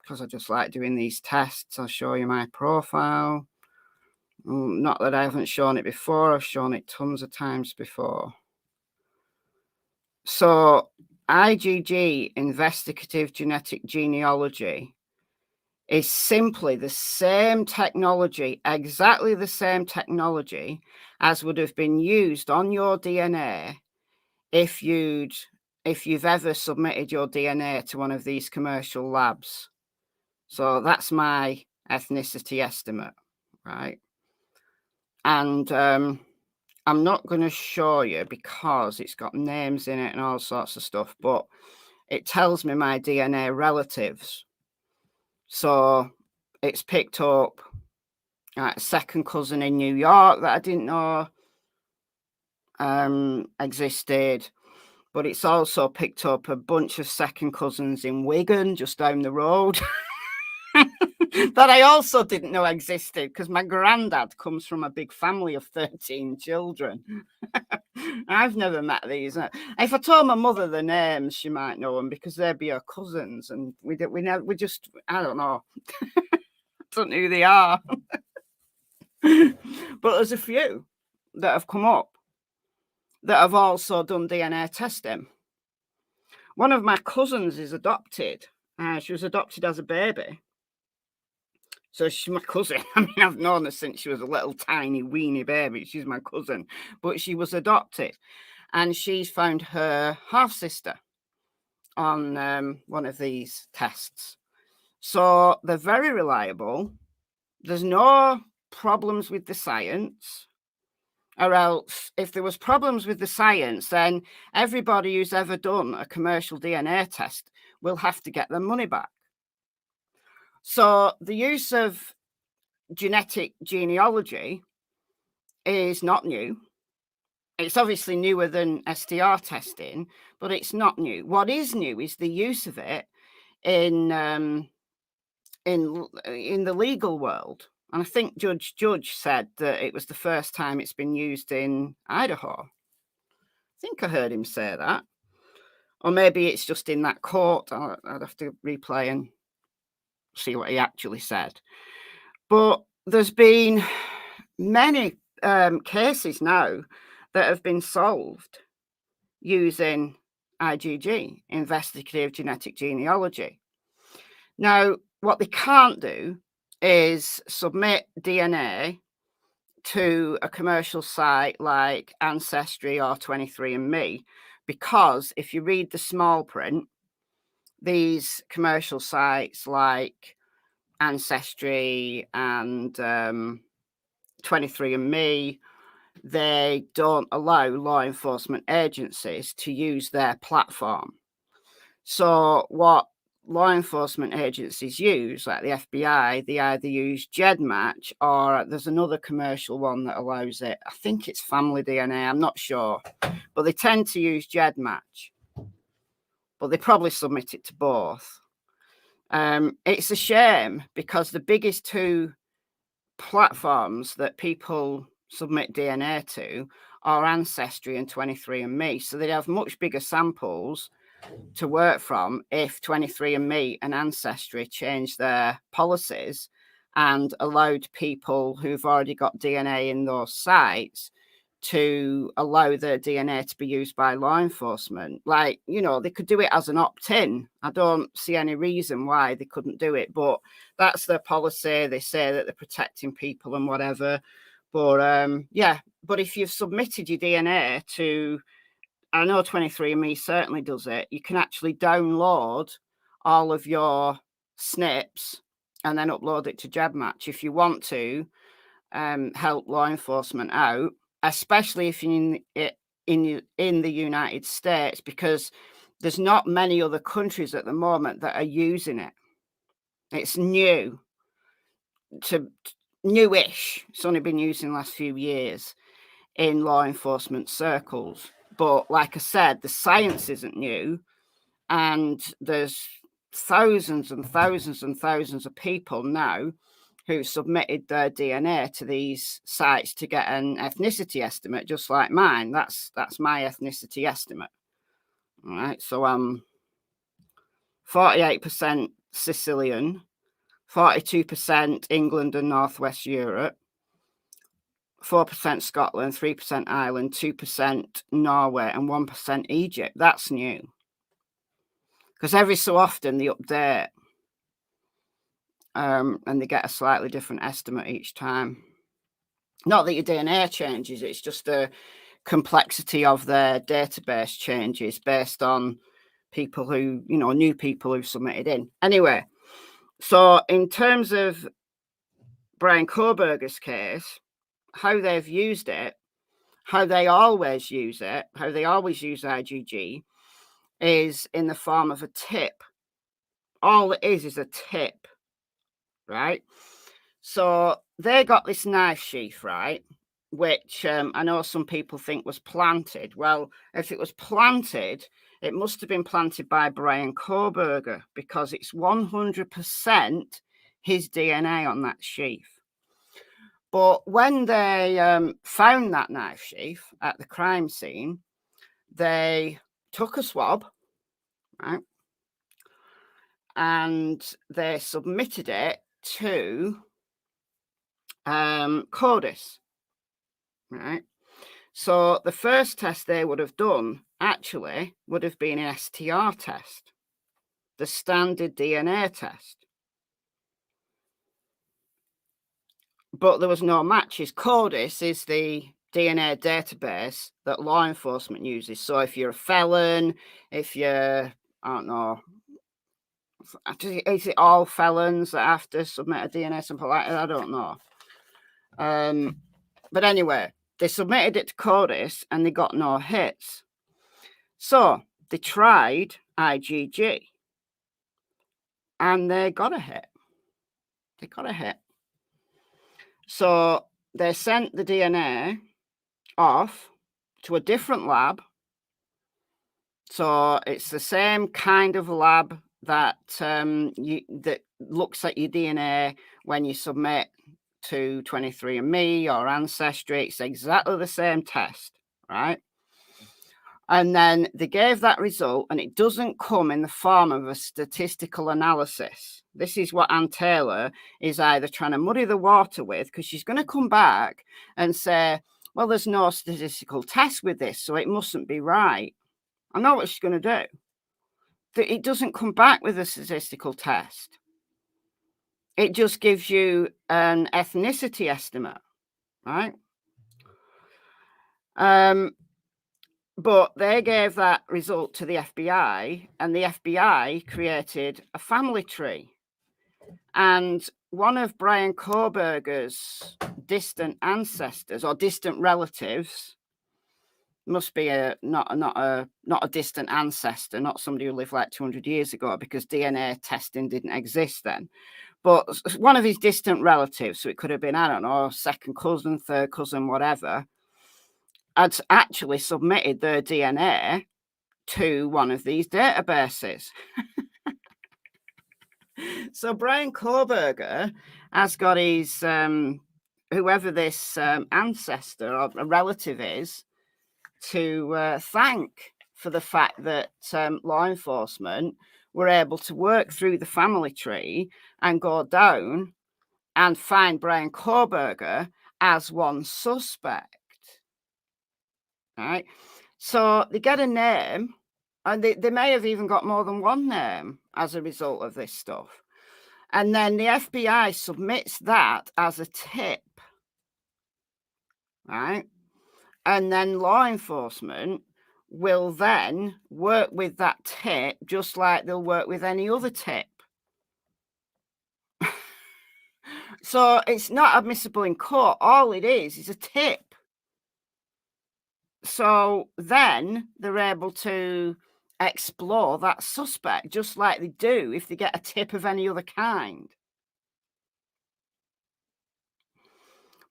because I just like doing these tests. I'll show you my profile. Not that I haven't shown it before. I've shown it tons of times before. So IGG, Investigative Genetic Genealogy, is simply the same technology, exactly the same technology as would have been used on your DNA if you've ever submitted your DNA to one of these commercial labs. So that's my ethnicity estimate, right? And I'm not going to show you because it's got names in it and all sorts of stuff, but it tells me my DNA relatives. So it's picked up a second cousin in New York that I didn't know existed, but it's also picked up a bunch of second cousins in Wigan, just down the road, that I also didn't know existed because my granddad comes from a big family of 13 children. I've never met these. If I told my mother the names, she might know them because they'd be her cousins, and we just I don't know. I don't know who they are. But there's a few that have come up that have also done DNA testing. One of my cousins is adopted. She was adopted as a baby. So she's my cousin. I mean, I've known her since she was a little tiny weeny baby. She's my cousin, but she was adopted, and she's found her half sister on one of these tests. So they're very reliable. There's no problems with the science, or else if there was problems with the science, then everybody who's ever done a commercial DNA test will have to get their money back. So the use of genetic genealogy is not new. It's obviously newer than STR testing, but it's not new. What is new is the use of it in the legal world. And I think Judge said that it was the first time it's been used in Idaho. I think I heard him say that. Or maybe it's just in that court. I'd have to replay and see what he actually said. But there's been many cases now that have been solved using IGG, Investigative Genetic Genealogy. Now, what they can't do is submit DNA to a commercial site like Ancestry or 23andMe, because if you read the small print, these commercial sites like Ancestry and 23andMe, they don't allow law enforcement agencies to use their platform. So what law enforcement agencies use, like the FBI, they either use GEDmatch, or there's another commercial one that allows it. I think it's Family DNA, I'm not sure, but they tend to use GEDmatch, but they probably submit it to both. It's a shame, because the biggest two platforms that people submit DNA to are Ancestry and 23andMe, so they'd have much bigger samples to work from if 23andMe and Ancestry changed their policies and allowed people who've already got DNA in those sites to allow their DNA to be used by law enforcement. Like, you know, they could do it as an opt-in. I don't see any reason why they couldn't do it, but that's their policy. They say that they're protecting people and whatever. But yeah, but if you've submitted your DNA to, I know 23andMe certainly does it, you can actually download all of your SNPs and then upload it to GEDmatch if you want to help law enforcement out, especially if you're in the United States, because there's not many other countries at the moment that are using it. It's new, newish. It's only been used in the last few years in law enforcement circles. But like I said, the science isn't new, and there's thousands and thousands and thousands of people now who submitted their DNA to these sites to get an ethnicity estimate, just like mine. That's my ethnicity estimate. All right, so I'm 48% Sicilian, 42% England and Northwest Europe, 4% Scotland, 3% Ireland, 2% Norway, and 1% Egypt. That's new. Because every so often they update, and they get a slightly different estimate each time. Not that your DNA changes, it's just the complexity of their database changes based on people who, you know, new people who've submitted in. Anyway, so in terms of Bryan Kohberger's case, how they've used it, how they always use it, how they always use IGG, is in the form of a tip. All it is a tip, right? So they got this knife sheath, right, which I know some people think was planted. Well, if it was planted, it must have been planted by Bryan Kohberger, because it's 100% his DNA on that sheath. But when they found that knife sheath at the crime scene, they took a swab, right, and they submitted it to CODIS, right? So the first test they would have done actually would have been an STR test, the standard DNA test. but there was no matches. CODIS is the DNA database that law enforcement uses. So if you're a felon, if you're, I don't know, is it all felons that have to submit a DNA sample? I don't know. But anyway, they submitted it to CODIS and they got no hits. So they tried IgG and they got a hit. They got a hit. So they sent the DNA off to a different lab. So it's the same kind of lab that that looks at your DNA when you submit to 23andMe or Ancestry. It's exactly the same test, right? And then they gave that result, and it doesn't come in the form of a statistical analysis. This is what Ann Taylor is either trying to muddy the water with, because she's going to come back and say, well, there's no statistical test with this, so it mustn't be right. I know what she's going to do. It doesn't come back with a statistical test. It just gives you an ethnicity estimate, right? But they gave that result to the FBI, and the FBI created a family tree. And one of Bryan Kohberger's distant ancestors or distant relatives must be not a distant ancestor, not somebody who lived like 200 years ago, because DNA testing didn't exist then. But one of his distant relatives, so it could have been, I don't know, second cousin, third cousin, whatever, had actually submitted their DNA to one of these databases. So Bryan Kohberger has got his, whoever this ancestor or a relative is, to thank for the fact that law enforcement were able to work through the family tree and go down and find Bryan Kohberger as one suspect. Right? So they get a name, and they may have even got more than one name as a result of this stuff. And then the FBI submits that as a tip, right? And then law enforcement will then work with that tip just like they'll work with any other tip. So it's not admissible in court. All it is a tip. So then they're able to explore that suspect just like they do if they get a tip of any other kind.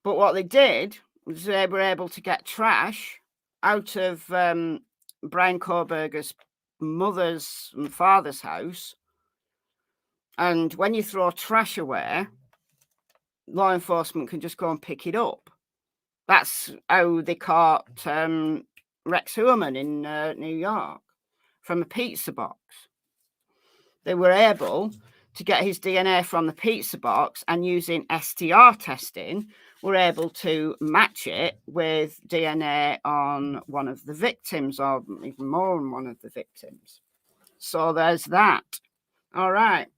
But what they did was they were able to get trash out of Bryan Kohberger's mother's and father's house. And when you throw trash away, law enforcement can just go and pick it up. That's how they caught Rex Heuermann in New York from a pizza box. They were able to get his DNA from the pizza box, and using STR testing, were able to match it with DNA on one of the victims, or even more than one of the victims. So there's that. All right.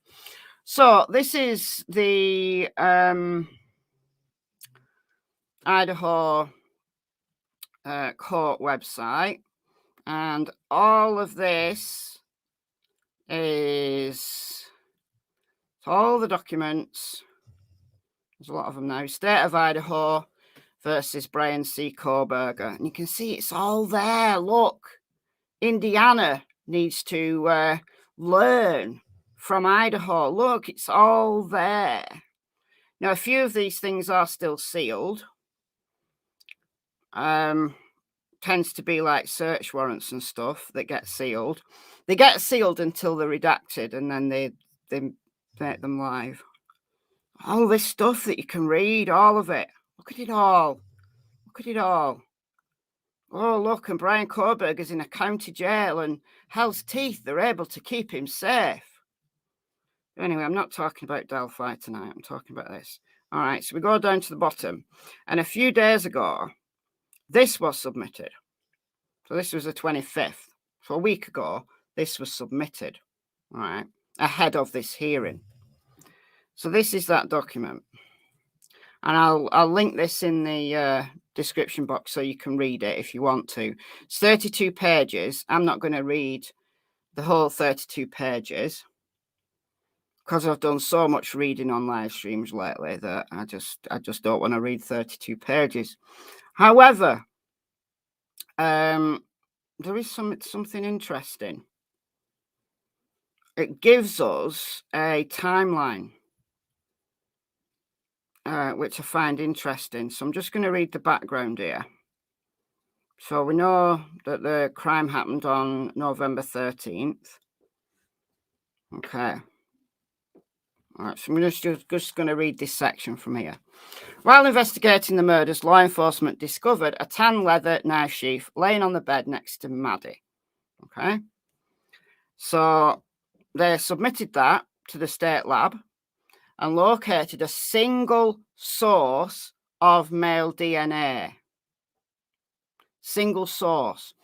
So this is the Idaho court website, and all of this is all the documents. There's a lot of them now. State of Idaho versus Bryan C. Kohberger. And you can see it's all there. Look, Indiana needs to learn from Idaho. Look, it's all there. Now, a few of these things are still sealed. Tends to be like search warrants and stuff that get sealed. They get sealed until they're redacted, and then they make them live. All this stuff that you can read, all of it. Look at it all. Look at it all. Oh, look, and Bryan Kohberger's in a county jail, and Hell's Teeth, they're able to keep him safe. Anyway, I'm not talking about Delphi tonight. I'm talking about this. All right, so we go down to the bottom. And a few days ago, this was submitted. So this was the 25th. So a week ago, this was submitted, all right, ahead of this hearing. So this is that document. And I'll link this in the description box so you can read it if you want to. It's 32 pages. I'm not going to read the whole 32 pages because I've done so much reading on live streams lately that I just don't want to read 32 pages. However, there is something interesting. It gives us a timeline, which I find interesting. So I'm just going to read the background here. So we know that the crime happened on November 13th. Okay. All right, so I'm just going to read this section from here. While investigating the murders, law enforcement discovered a tan leather knife sheath laying on the bed next to Maddie. Okay. So they submitted that to the state lab and located a single source of male DNA. Single source.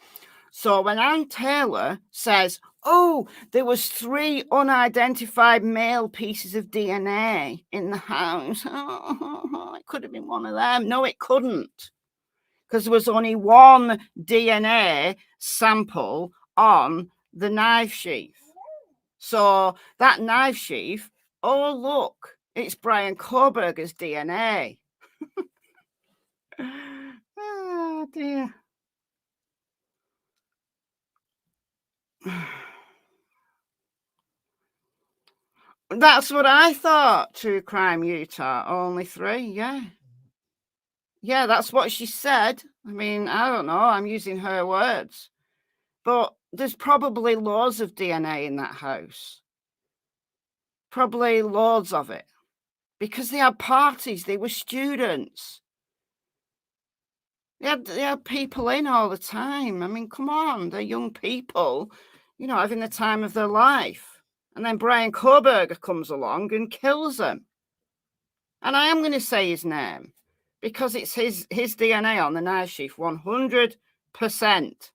So when Ann Taylor says, oh, there was 3 unidentified male pieces of DNA in the house, it could have been one of them. No, it couldn't, because there was only one DNA sample on the knife sheath. So that knife sheath, oh, look, it's Bryan Kohberger's DNA. Oh, dear. That's what I thought, True Crime Utah. Only 3, yeah. Yeah, that's what she said. I mean, I don't know. I'm using her words. But there's probably loads of DNA in that house. Probably loads of it. Because they had parties. They were students. They had people in all the time. I mean, come on. They're young people, you know, having the time of their life. And then Bryan Kohberger comes along and kills them. And I am going to say his name because it's his DNA on the knife sheath, 100%.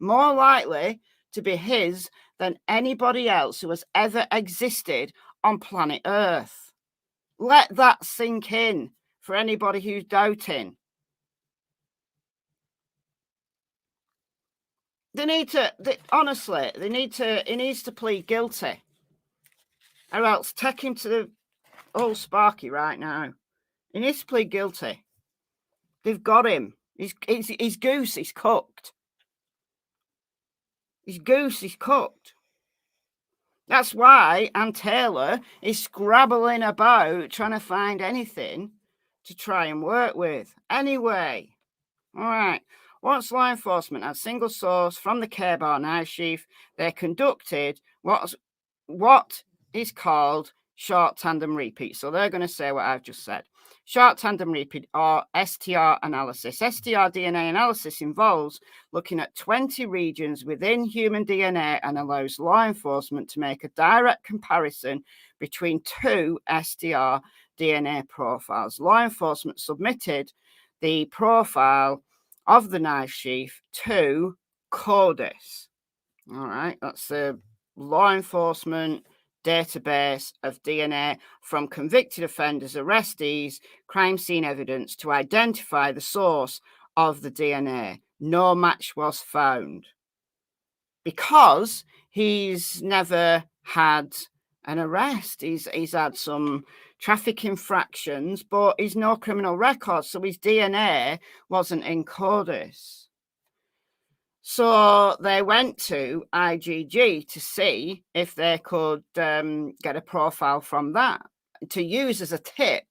More likely to be his than anybody else who has ever existed on planet Earth. Let that sink in for anybody who's doubting. He needs to plead guilty. Or else take him to the old Sparky right now. He needs to plead guilty. They've got him. His goose is cooked. His goose is cooked. That's why Ann Taylor is scrabbling about trying to find anything to try and work with. Anyway, all right. Once law enforcement had single source from the K-bar knife sheath, they conducted what is called short tandem repeat. So they're going to say what I've just said. Short tandem repeat or STR analysis. STR DNA analysis involves looking at 20 regions within human DNA and allows law enforcement to make a direct comparison between 2 STR DNA profiles. Law enforcement submitted the profile of the knife sheath to CODIS. All right, that's the law enforcement database of DNA from convicted offenders, arrestees, crime scene evidence to identify the source of the DNA. No match was found because he's never had an arrest. He's had some traffic infractions, but he's no criminal record, so his DNA wasn't in CODIS. So they went to IGG to see if they could get a profile from that to use as a tip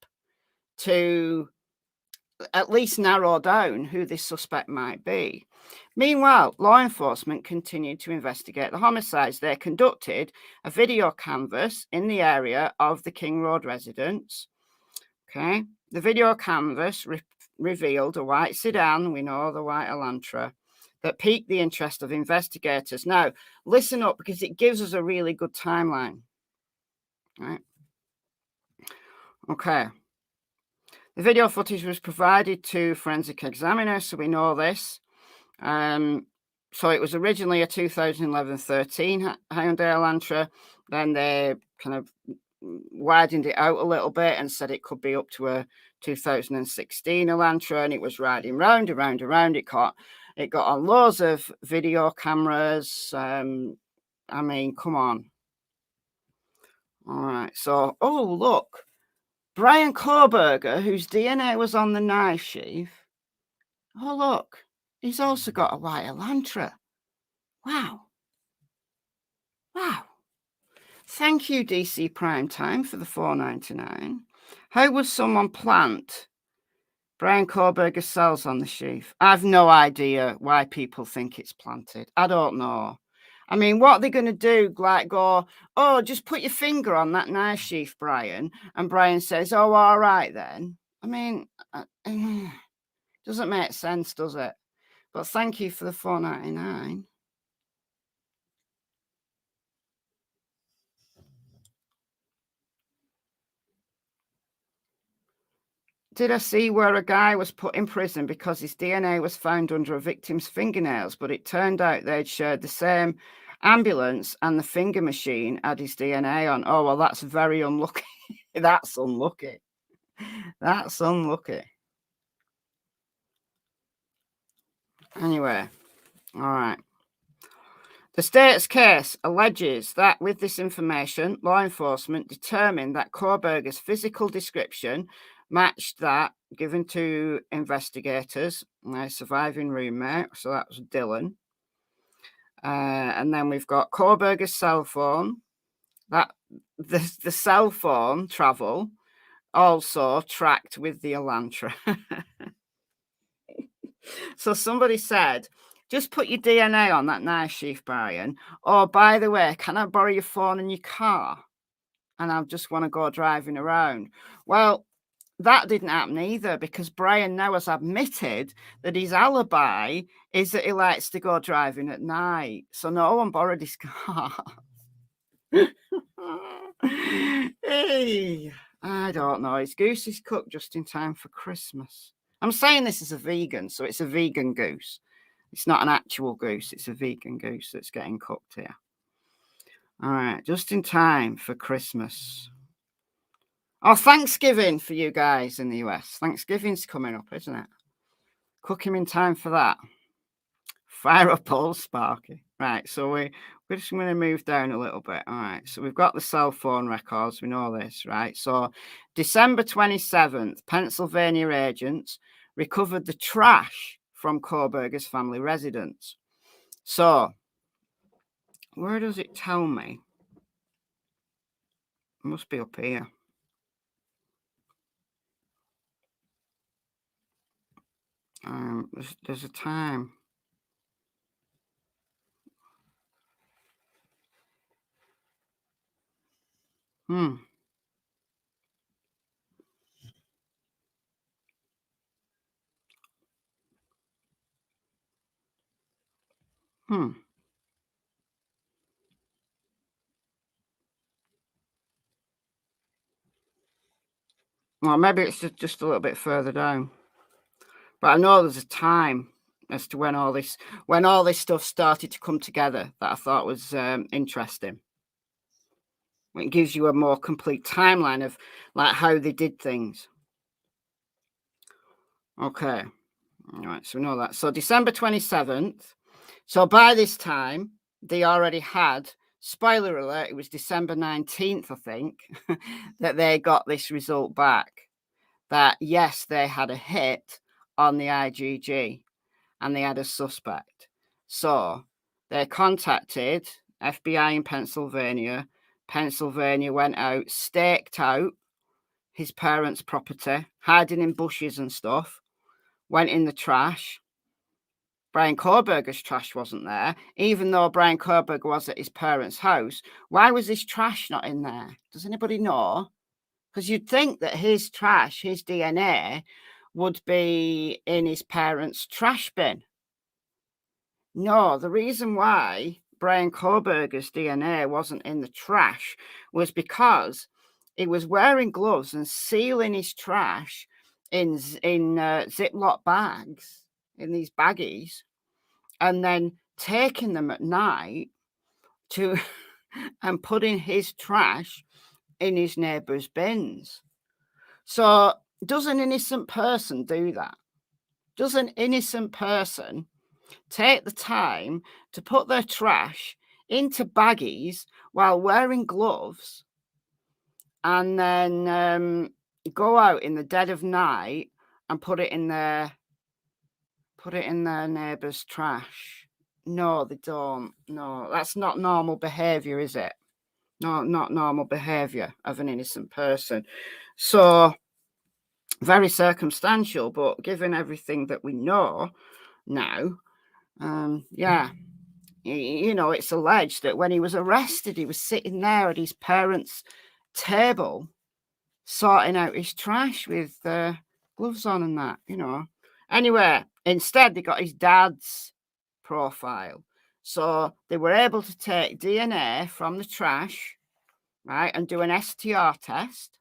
to at least narrow down who this suspect might be. Meanwhile, law enforcement continued to investigate the homicides. They conducted a video canvass in the area of the King Road residence. Okay, the video canvass revealed a white sedan, we know the white Elantra, that piqued the interest of investigators. Now, listen up because it gives us a really good timeline. Right? Okay. The video footage was provided to forensic examiners, so we know this. So it was originally a 2011-13 Hyundai Elantra. Then they kind of widened it out a little bit and said it could be up to a 2016 Elantra, and it was riding round and round and round. It got on loads of video cameras. I mean, come on. All right. So, oh, look. Bryan Kohberger, whose DNA was on the knife sheath. Oh, look. He's also got a white Elantra. Wow. Wow. Thank you, DC Primetime, for the $4.99. How would someone plant Bryan Kohberger cells on the sheath? I've no idea why people think it's planted. I don't know. I mean, what are they going to do? Like go, oh, just put your finger on that knife sheath, Bryan. And Bryan says, oh, all right then. I mean, doesn't make sense, does it? But thank you for the $4.99. Did I see where a guy was put in prison because his DNA was found under a victim's fingernails, but it turned out they'd shared the same ambulance and the finger machine had his DNA on? Oh, well, that's very unlucky. That's unlucky. That's unlucky. Anyway, all right. The state's case alleges that with this information, law enforcement determined that Kohberger's physical description matched that given to investigators, my surviving roommate, so that was Dylan. And then we've got Kohberger's cell phone. That the cell phone travel also tracked with the Elantra. So somebody said, just put your DNA on that knife sheath, Bryan. Oh, by the way, can I borrow your phone and your car? And I just want to go driving around. Well, that didn't happen either, because Bryan now has admitted that his alibi is that he likes to go driving at night. So no one borrowed his car. Hey, I don't know. His goose is cooked just in time for Christmas. I'm saying this is a vegan, so it's a vegan goose. It's not an actual goose. It's a vegan goose that's getting cooked here. All right, just in time for Christmas. Oh, Thanksgiving for you guys in the US. Thanksgiving's coming up, isn't it? Cook him in time for that. Fire up old Sparky. Right, so we're just going to move down a little bit. All right, so we've got the cell phone records. We know this, right? So December 27th, Pennsylvania agents recovered the trash from Kohberger's family residence. So where does it tell me? It must be up here. There's a time. Well, maybe it's just a little bit further down. But I know there's a time as to when all this stuff started to come together that I thought was interesting. It gives you a more complete timeline of like how they did things. Okay. All right, so we know that. So December 27th. So by this time, they already had, spoiler alert, it was December 19th, I think, that they got this result back. That, yes, they had a hit on the IGG and they had a suspect. So they contacted FBI in Pennsylvania. Pennsylvania went out, staked out his parents' property, hiding in bushes and stuff, went in the trash. Bryan Kohberger's trash wasn't there, even though Bryan Kohberger was at his parents' house. Why was his trash not in there? Does anybody know? Because you'd think that his trash, his DNA, would be in his parents' trash bin. No, the reason why Bryan Kohberger's DNA wasn't in the trash was because he was wearing gloves and sealing his trash in Ziploc bags, in these baggies, and then taking them at night to and putting his trash in his neighbour's bins. So Does an innocent person do that? Does an innocent person take the time to put their trash into baggies while wearing gloves and then go out in the dead of night and put it in their neighbour's trash? No, they don't. No, that's not normal behaviour, is it? No, not normal behaviour of an innocent person. So very circumstantial, but given everything that we know now, yeah, it's alleged that when he was arrested, he was sitting there at his parents' table sorting out his trash with gloves on and that, Anyway, instead they got his dad's profile. So they were able to take DNA from the trash, right, and do an STR test.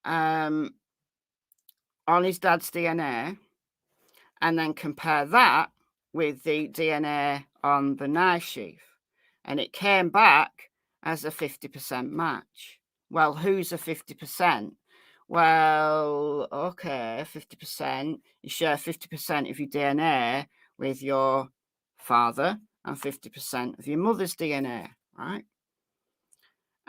On his dad's DNA, and then compare that with the DNA on the knife sheath. And it came back as a 50% match. Well, who's a 50%? Well, okay, 50%. You share 50% of your DNA with your father and 50% of your mother's DNA, right?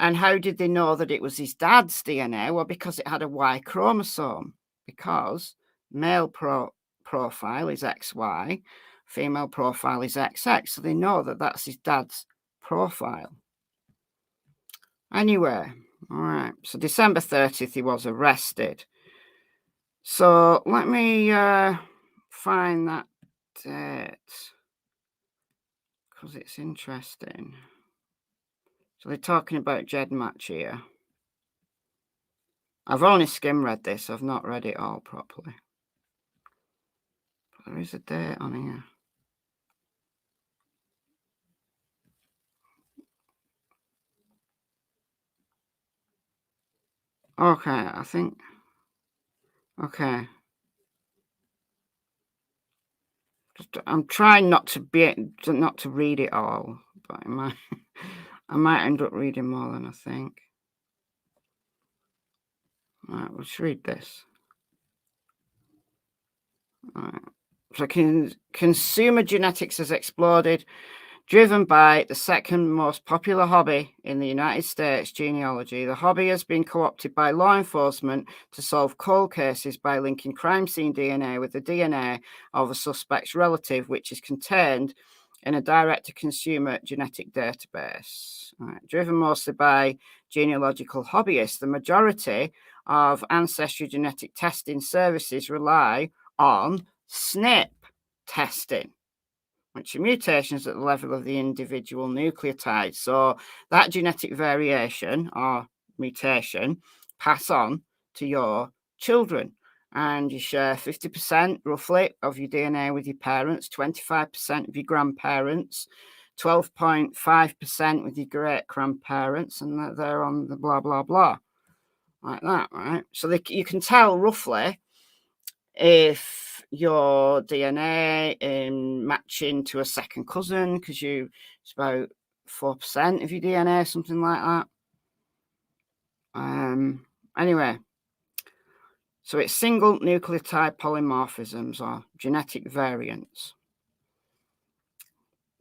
And how did they know that it was his dad's DNA? Well, because it had a Y chromosome. Because male profile is XY, female profile is XX. So they know that that's his dad's profile. Anyway, all right. So December 30th, he was arrested. So let me find that date because it's interesting. So they're talking about GEDmatch here. I've only skim read this. I've not read it all properly. But there is a date on here. Okay, I think. Okay. I'm trying not to read it all, but I might end up reading more than I think. All right, let's read this. All right. So consumer genetics has exploded, driven by the second most popular hobby in the United States, genealogy. The hobby has been co-opted by law enforcement to solve cold cases by linking crime scene DNA with the DNA of a suspect's relative, which is contained in a direct-to-consumer genetic database. Right. Driven mostly by genealogical hobbyists, the majority of ancestry genetic testing services rely on SNP testing, which are mutations at the level of the individual nucleotide. So that genetic variation or mutation pass on to your children. And you share 50% roughly of your DNA with your parents, 25% of your grandparents, 12.5% with your great-grandparents, and they're on the blah, blah, blah, like that, right? So you can tell roughly if your DNA matching to a second cousin, because it's about 4% of your DNA, something like that. Anyway, so it's single nucleotide polymorphisms or genetic variants.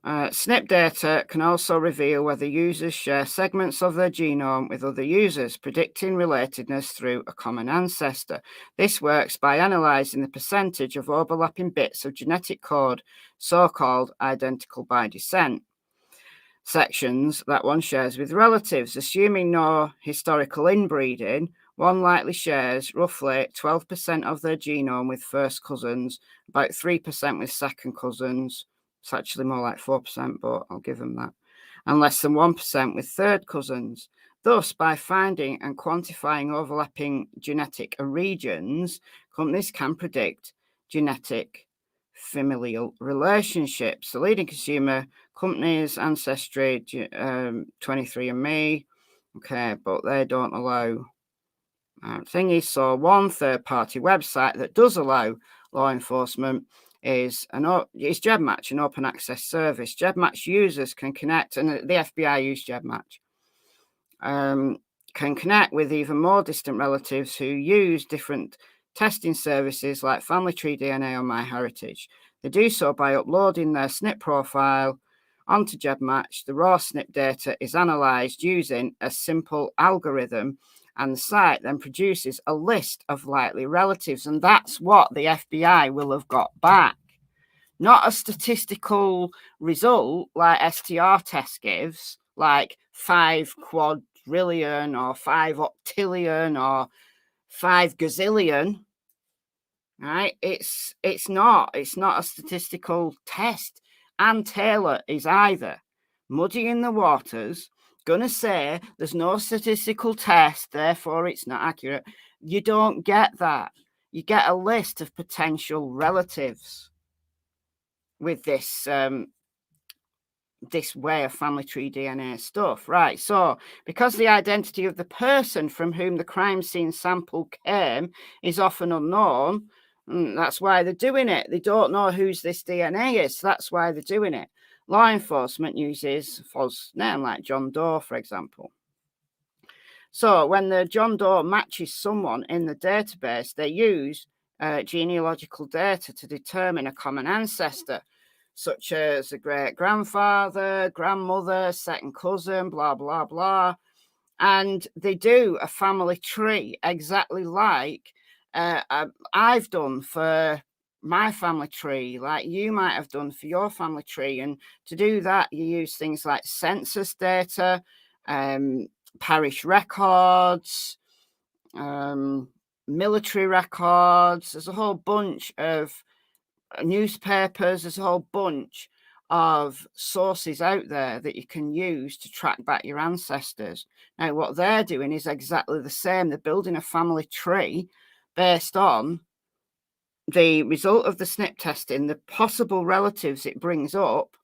SNP data can also reveal whether users share segments of their genome with other users, predicting relatedness through a common ancestor. This works by analyzing the percentage of overlapping bits of genetic code, so-called identical by descent sections that one shares with relatives. Assuming no historical inbreeding, one likely shares roughly 12% of their genome with first cousins, about 3% with second cousins. It's actually more like 4%, but I'll give them that. And less than 1% with third cousins. Thus, by finding and quantifying overlapping genetic regions, companies can predict genetic familial relationships. The leading consumer companies, Ancestry, 23andMe, okay, but they don't allow thingies. So one third-party website that does allow law enforcement is GEDmatch, an open access service. GEDmatch users can connect, and the FBI use GEDmatch, can connect with even more distant relatives who use different testing services like Family Tree DNA or MyHeritage. They do so by uploading their SNP profile onto GEDmatch. The raw SNP data is analysed using a simple algorithm, and the site then produces a list of likely relatives, and that's what the FBI will have got back. Not a statistical result like STR test gives, like 5 quadrillion or 5 octillion or 5 gazillion. Right? It's not a statistical test. And Taylor is either muddying the waters, gonna say there's no statistical test, therefore it's not accurate. You don't get that. You get a list of potential relatives with this this way of family tree DNA stuff, right? So because the identity of the person from whom the crime scene sample came is often unknown, that's why they're doing it. They don't know whose this DNA is. So that's why they're doing it. Law enforcement uses false name like John Doe, for example. So when the John Doe matches someone in the database, they use genealogical data to determine a common ancestor, such as a great-grandfather, grandmother, second cousin, blah, blah, blah. And they do a family tree exactly like I've done for my family tree, like you might have done for your family tree. And to do that, you use things like census data, parish records, military records. There's a whole bunch of newspapers, there's a whole bunch of sources out there that you can use to track back your ancestors. Now, what they're doing is exactly the same. They're building a family tree based on the result of the SNP testing, the possible relatives it brings up.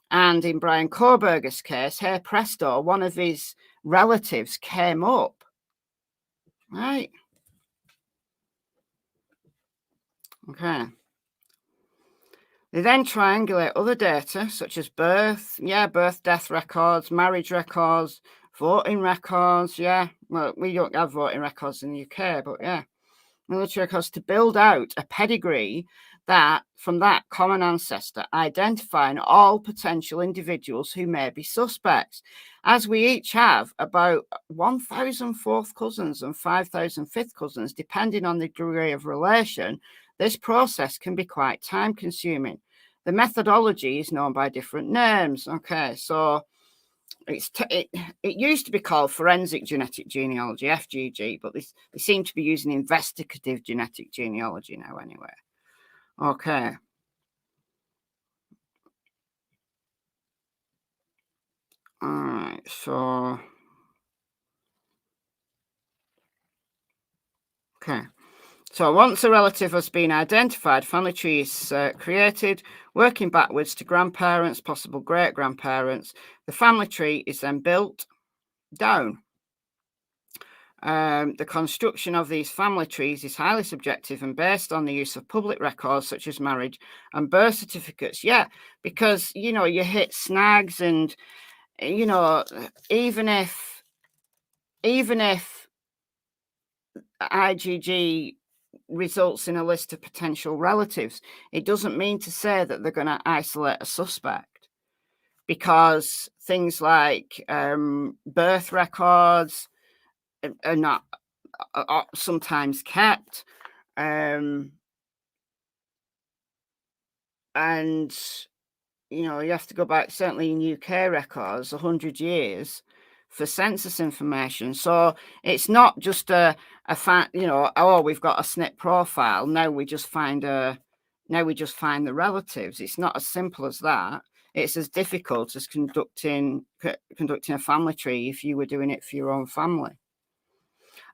And in Bryan Kohberger's case, hey presto, one of his relatives came up. Right. Okay. They then triangulate other data, such as birth, death records, marriage records, voting records, well, we don't have voting records in the UK, but military records, to build out a pedigree that, from that common ancestor, identifying all potential individuals who may be suspects. As we each have about 1,000 fourth cousins and 5,000 fifth cousins, depending on the degree of relation, this process can be quite time-consuming. The methodology is known by different names. Okay, so it used to be called forensic genetic genealogy, FGG, but they seem to be using investigative genetic genealogy now anyway. Okay. All right, so... Okay. So once a relative has been identified, family tree is created, working backwards to grandparents, possible great-grandparents. The family tree is then built down. The construction of these family trees is highly subjective and based on the use of public records such as marriage and birth certificates. Yeah, because, you know, you hit snags and, you know, even if IGG results in a list of potential relatives, it doesn't mean to say that they're going to isolate a suspect, because things like birth records are not are sometimes kept, and you know, you have to go back, certainly in UK records, 100 years for census information. So it's not just a fact, you know, oh, we've got a SNP profile, now we just find the relatives. It's not as simple as that. It's as difficult as conducting a family tree if you were doing it for your own family.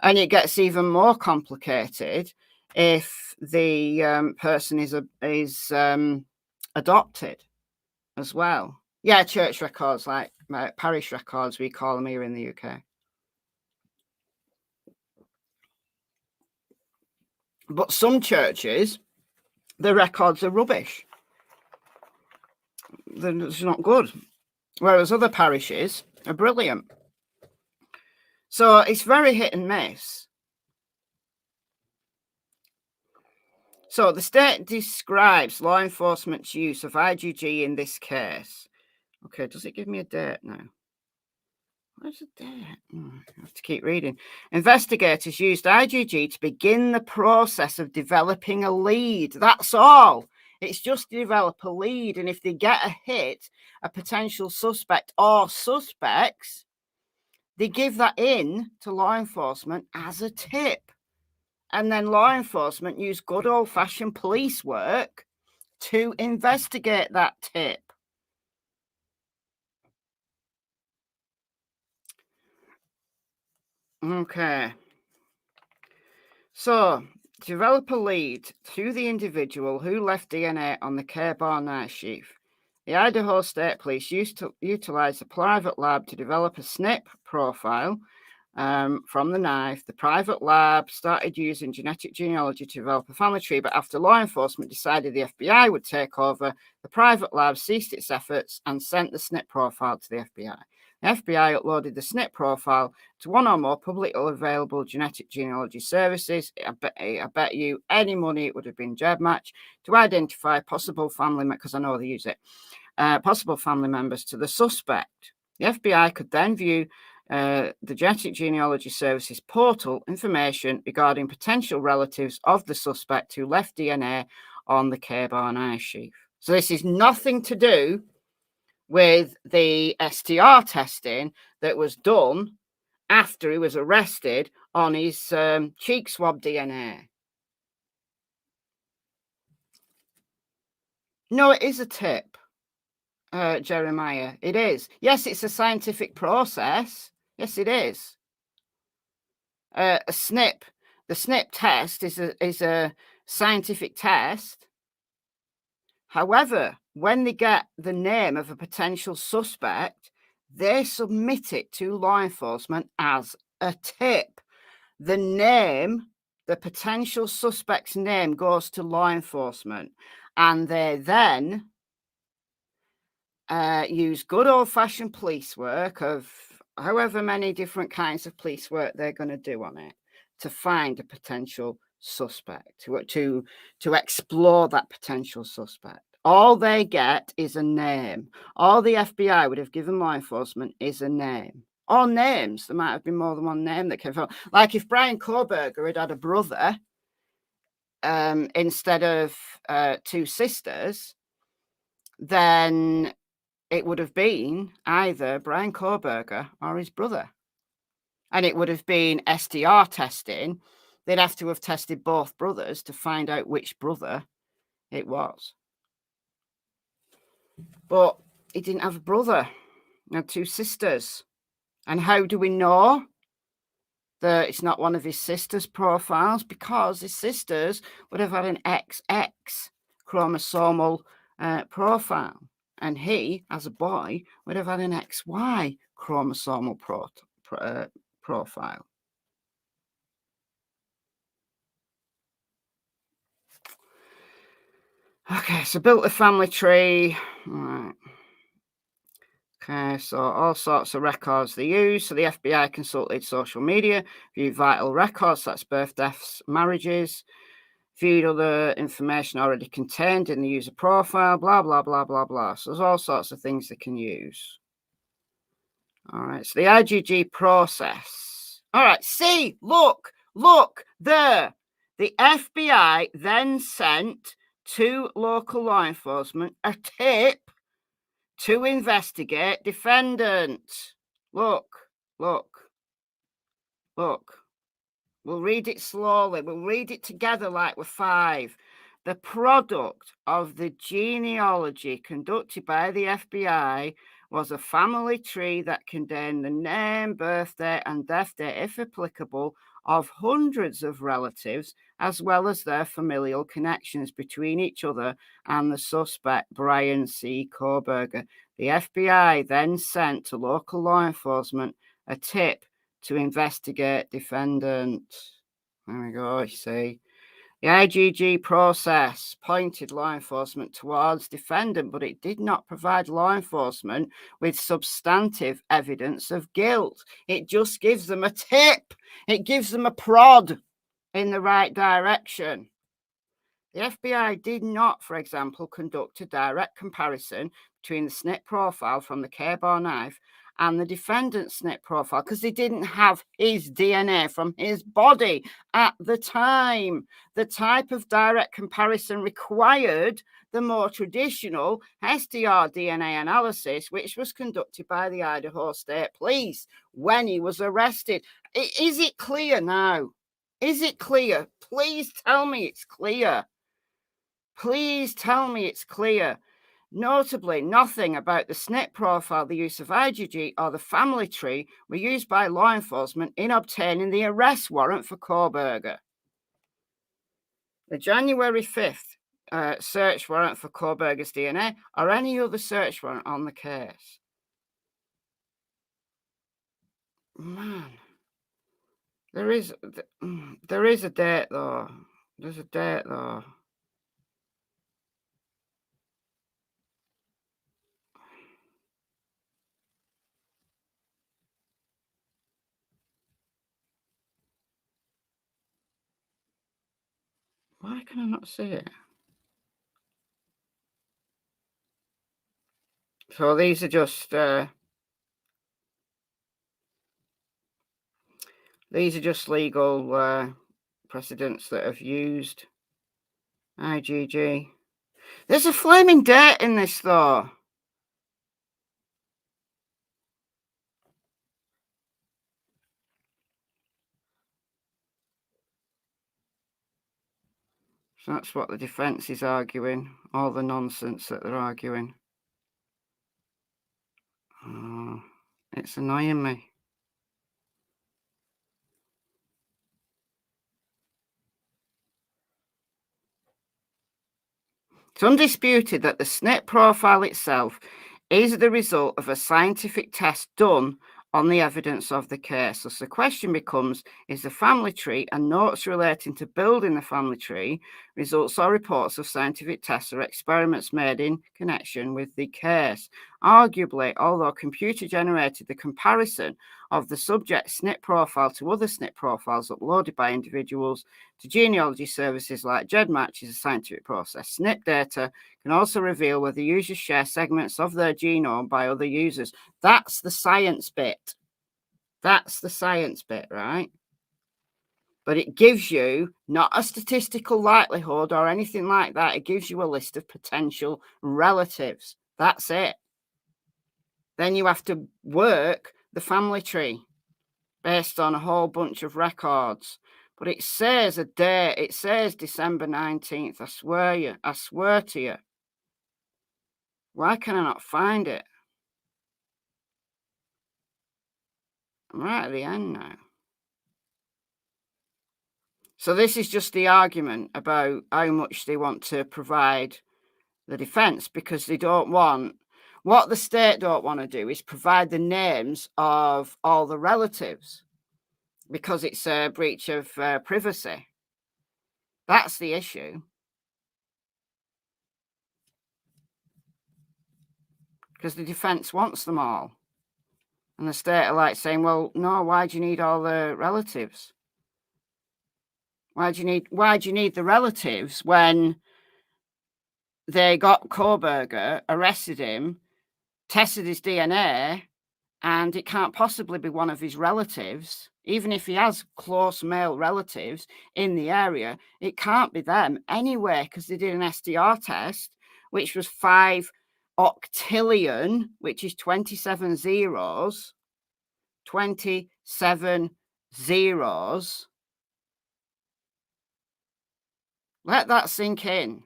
And it gets even more complicated if the person is adopted as well. Yeah, church records, like parish records, we call them here in the UK. But some churches, the records are rubbish. They're not good. Whereas other parishes are brilliant. So it's very hit and miss. So the state describes law enforcement's use of IGG in this case. Okay, does it give me a date now? Where's the date? Oh, I have to keep reading. Investigators used IGG to begin the process of developing a lead. That's all. It's just to develop a lead. And if they get a hit, a potential suspect or suspects, they give that in to law enforcement as a tip. And then law enforcement use good old-fashioned police work to investigate that tip. Okay. So, develop a lead to the individual who left DNA on the K-bar knife sheath. The Idaho State Police used to utilize a private lab to develop a SNP profile from the knife. The private lab started using genetic genealogy to develop a family tree, but after law enforcement decided the FBI would take over, the private lab ceased its efforts and sent the SNP profile to the FBI. The FBI uploaded the SNP profile to one or more publicly available genetic genealogy services. I bet you any money it would have been GebMatch to identify possible family members, because I know they use it, possible family members to the suspect. The FBI could then view the Genetic Genealogy Services portal information regarding potential relatives of the suspect who left DNA on the K-bar knife sheath. So this is nothing to do with the STR testing that was done after he was arrested on his cheek swab DNA. No, it is a tip, Jeremiah. It is. Yes, it's a scientific process. Yes, it is. A SNP, the SNP test is a scientific test. However, when they get the name of a potential suspect, they submit it to law enforcement as a tip. The name, the potential suspect's name, goes to law enforcement, and they then use good old-fashioned police work of however many different kinds of police work they're going to do on it to find a potential suspect, to explore that potential suspect. All they get is a name. All the FBI would have given law enforcement is a name. Or names. There might have been more than one name that came from. Like if Bryan Kohberger had a brother instead of two sisters, then it would have been either Bryan Kohberger or his brother. And it would have been STR testing. They'd have to have tested both brothers to find out which brother it was. But he didn't have a brother. He had two sisters. And how do we know that it's not one of his sisters' profiles? Because his sisters would have had an XX chromosomal profile. And he, as a boy, would have had an XY chromosomal profile. Okay, so built a family tree. All right. Okay, so all sorts of records they use. So the FBI consulted social media, viewed vital records, that's birth, deaths, marriages, viewed other information already contained in the user profile, blah, blah, blah, blah, blah. So there's all sorts of things they can use. All right, so the IGG process. All right, see, look there. The FBI then sent to local law enforcement a tip to investigate defendant. Look. We'll read it slowly. We'll read it together like we're five. The product of the genealogy conducted by the FBI was a family tree that contained the name, birthday, and death date, if applicable, of hundreds of relatives, as well as their familial connections between each other and the suspect, Bryan C. Kohberger. The FBI then sent to local law enforcement a tip to investigate defendant. There we go, you see. The IGG process pointed law enforcement towards defendant, but it did not provide law enforcement with substantive evidence of guilt. It just gives them a tip. It gives them a prod in the right direction. The FBI did not, for example, conduct a direct comparison between the SNP profile from the K-bar knife and the defendant's SNP profile because they didn't have his DNA from his body at the time. The type of direct comparison required the more traditional SDR DNA analysis, which was conducted by the Idaho State Police when he was arrested. Is it clear now? Is it clear? Please tell me it's clear. Please tell me it's clear. Notably, nothing about the SNP profile, the use of IGG, or the family tree were used by law enforcement in obtaining the arrest warrant for Kohberger. The January 5th search warrant for Kohberger's DNA or any other search warrant on the case. Man, there is a date though. There's a date though. Why can I not see it? So these are just legal precedents that have used IGG. There's a flaming date in this though. So that's what the defense is arguing, all the nonsense that they're arguing. Oh, it's annoying me. It's undisputed that the SNP profile itself is the result of a scientific test done on the evidence of the case. So the question becomes, is the family tree and notes relating to building the family tree results or reports of scientific tests or experiments made in connection with the case? Arguably, although computer generated the comparison of the subject's SNP profile to other SNP profiles uploaded by individuals to genealogy services like GEDmatch is a scientific process. SNP data can also reveal whether users share segments of their genome by other users. That's the science bit. That's the science bit, right? But it gives you not a statistical likelihood or anything like that. It gives you a list of potential relatives. That's it. Then you have to work the family tree based on a whole bunch of records. But it says a date. It says December 19th. I swear to you. Why can I not find it? I'm right at the end now. So this is just the argument about how much they want to provide the defense, because they don't want, what the state don't want to do is provide the names of all the relatives because it's a breach of privacy. That's the issue. Because the defense wants them all. And the state are like saying, well, no, why do you need all the relatives? Why do you need the relatives when they got Kohberger, arrested him, tested his DNA, and it can't possibly be one of his relatives, even if he has close male relatives in the area, it can't be them anyway, because they did an SDR test, which was 5 octillion, which is 27 zeros, 27 zeros. Let that sink in.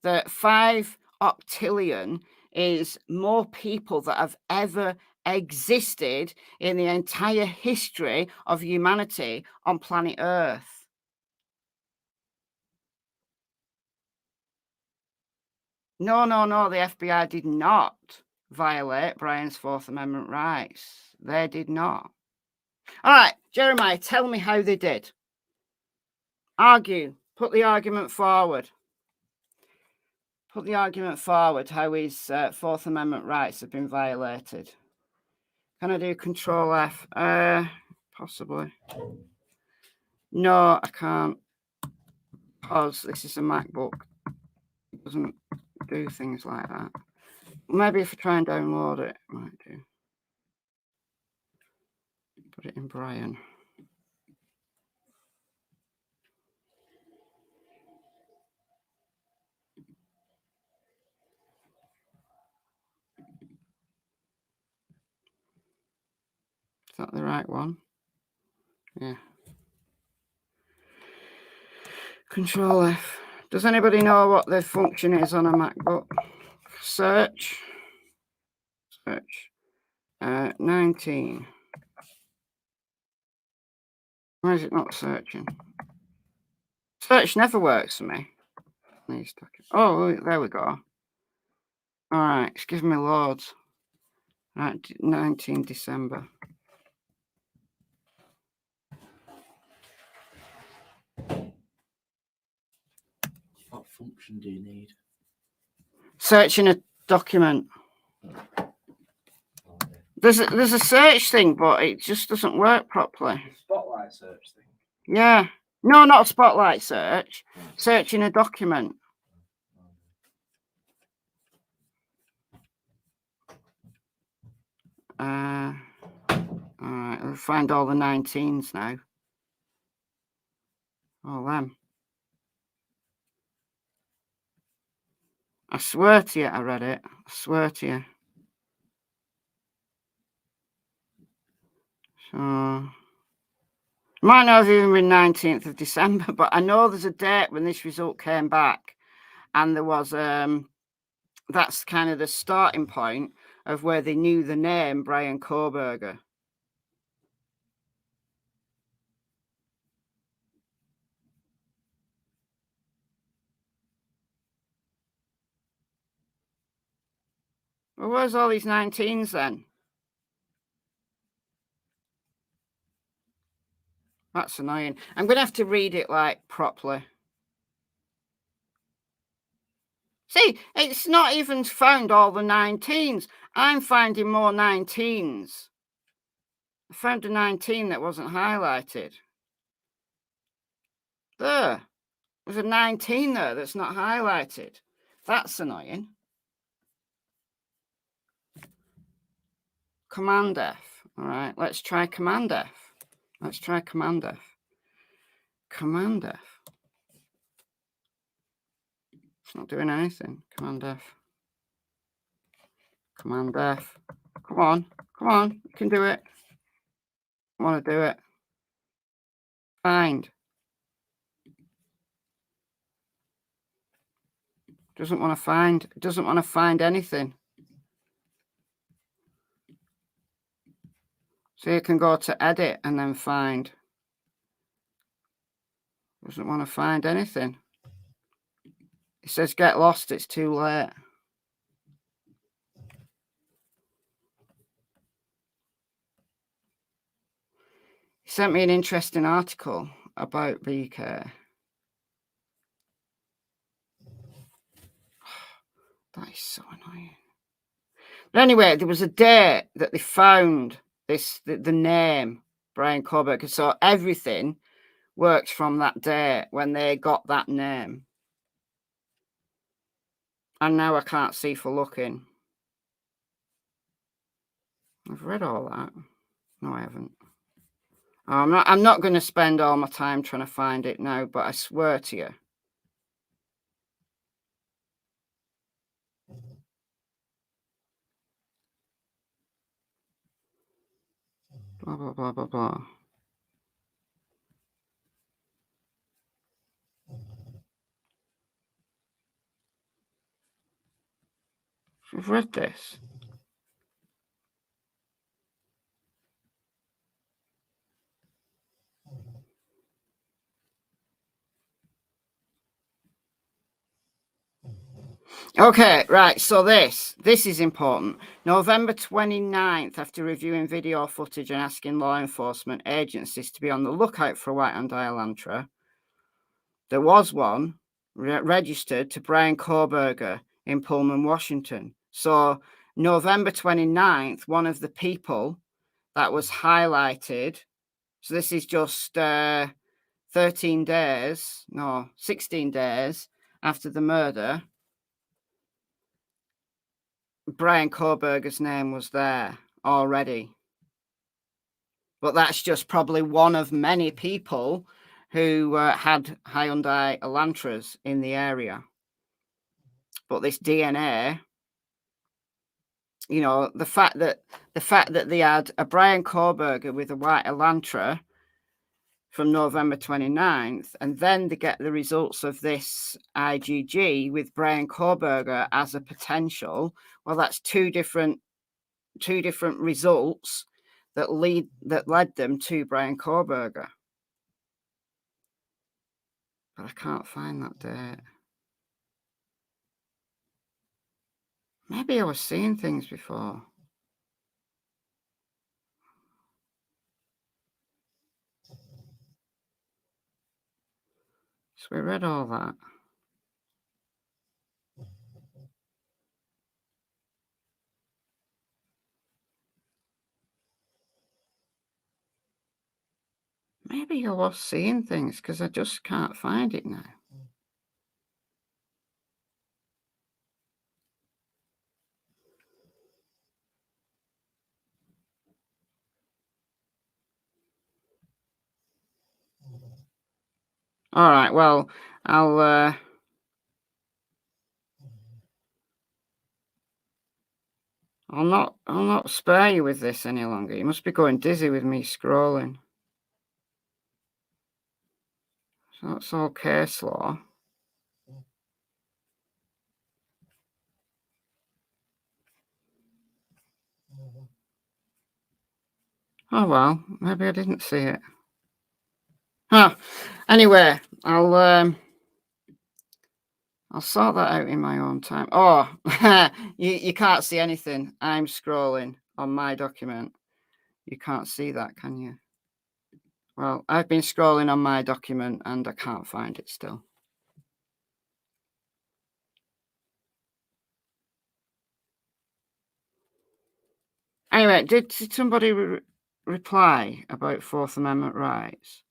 That 5 octillion is more people that have ever existed in the entire history of humanity on planet Earth. No, the FBI did not violate Bryan's Fourth Amendment rights. They did not. All right, Jeremiah, tell me how they did. Argue, Put the argument forward. Put the argument forward how his Fourth Amendment rights have been violated. Can I do Control F? Possibly. No, I can't. Because this is a MacBook. It doesn't do things like that. Maybe if I try and download it, it might do. Put it in Bryan. Is that the right one? Yeah. Control F. Does anybody know what the function is on a MacBook? Search. Search. 19. Why is it not searching? Search never works for me. Oh, there we go. All right, it's giving me loads. Right, 19 December. What function do you need? Searching a document. There's a search thing, but it just doesn't work properly. Spotlight search thing. Yeah. No, not a spotlight search. Searching a document. All right, we'll find all the 19s now. All them. I swear to you, I read it. I swear to you. So, might not have even been 19th of December, but I know there's a date when this result came back, and there was that's kind of the starting point of where they knew the name Bryan Kohberger. Well, where's all these 19s then? That's annoying. I'm going to have to read it like properly. See, it's not even found all the 19s. I'm finding more 19s. I found a 19 that wasn't highlighted. There. There's a 19 there that's not highlighted. That's annoying. Command F. All right, let's try Command F. Let's try Command F. Command F. It's not doing anything. Command F. Command F. Come on. Come on. You can do it. I want to do it. Find. Doesn't want to find. Doesn't want to find anything. So you can go to edit and then find. Doesn't want to find anything. It says get lost, it's too late. He sent me an interesting article about BK. That is so annoying. But anyway, there was a date that they found the name Bryan Kohberger. So everything works from that day when they got that name. And now I can't see for looking. I've read all that. No, I haven't. I'm not going to spend all my time trying to find it now, but I swear to you. Blah, blah, blah, blah, blah. I've read this. Okay, right, so this is important. November 29th, after reviewing video footage and asking law enforcement agencies to be on the lookout for a white-handed elantra, there was one registered to Bryan Kohberger in Pullman, Washington. So November 29th, one of the people that was highlighted, so this is just 16 days after the murder, Bryan Kohberger's name was there already. But that's just probably one of many people who had Hyundai Elantras in the area. But this DNA, you know, the fact that they had a Bryan Kohberger with a white Elantra from November 29th, and then they get the results of this IgG with Bryan Kohberger as a potential. Well, that's two different results that led them to Bryan Kohberger. But I can't find that date. Maybe I was seeing things before. So we read all that. Maybe I was seeing things because I just can't find it now. All right, well, I'll not spare you with this any longer. You must be going dizzy with me scrolling. So that's all case law. Oh well, maybe I didn't see it. Huh. Anyway, I'll sort that out in my own time. Oh, you can't see anything. I'm scrolling on my document. You can't see that, can you? Well, I've been scrolling on my document and I can't find it still. Anyway, did somebody reply about Fourth Amendment rights?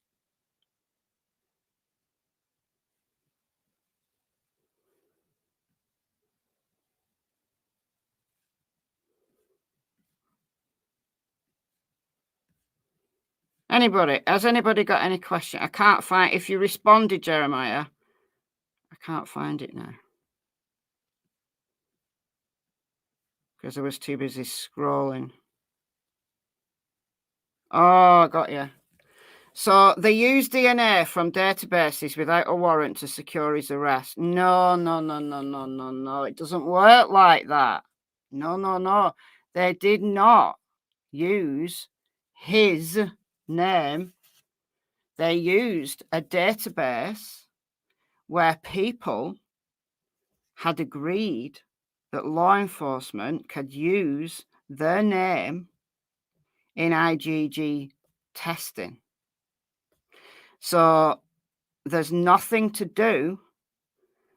Anybody? Has anybody got any question? I can't find. If you responded, Jeremiah, I can't find it now because I was too busy scrolling. Oh, I got you. So they use DNA from databases without a warrant to secure his arrest. No. It doesn't work like that. No. They did not use his name. They used a database where people had agreed that law enforcement could use their name in IgG testing. So there's nothing to do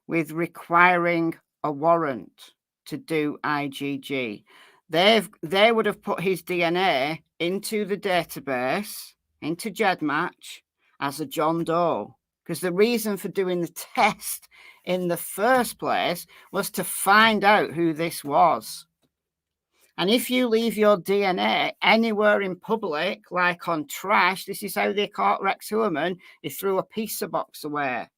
with requiring a warrant to do IgG. They would have put his DNA into the database, into GEDmatch, as a John Doe. Because the reason for doing the test in the first place was to find out who this was. And if you leave your DNA anywhere in public, like on trash, this is how they caught Rex Heuermann. He threw a pizza box away.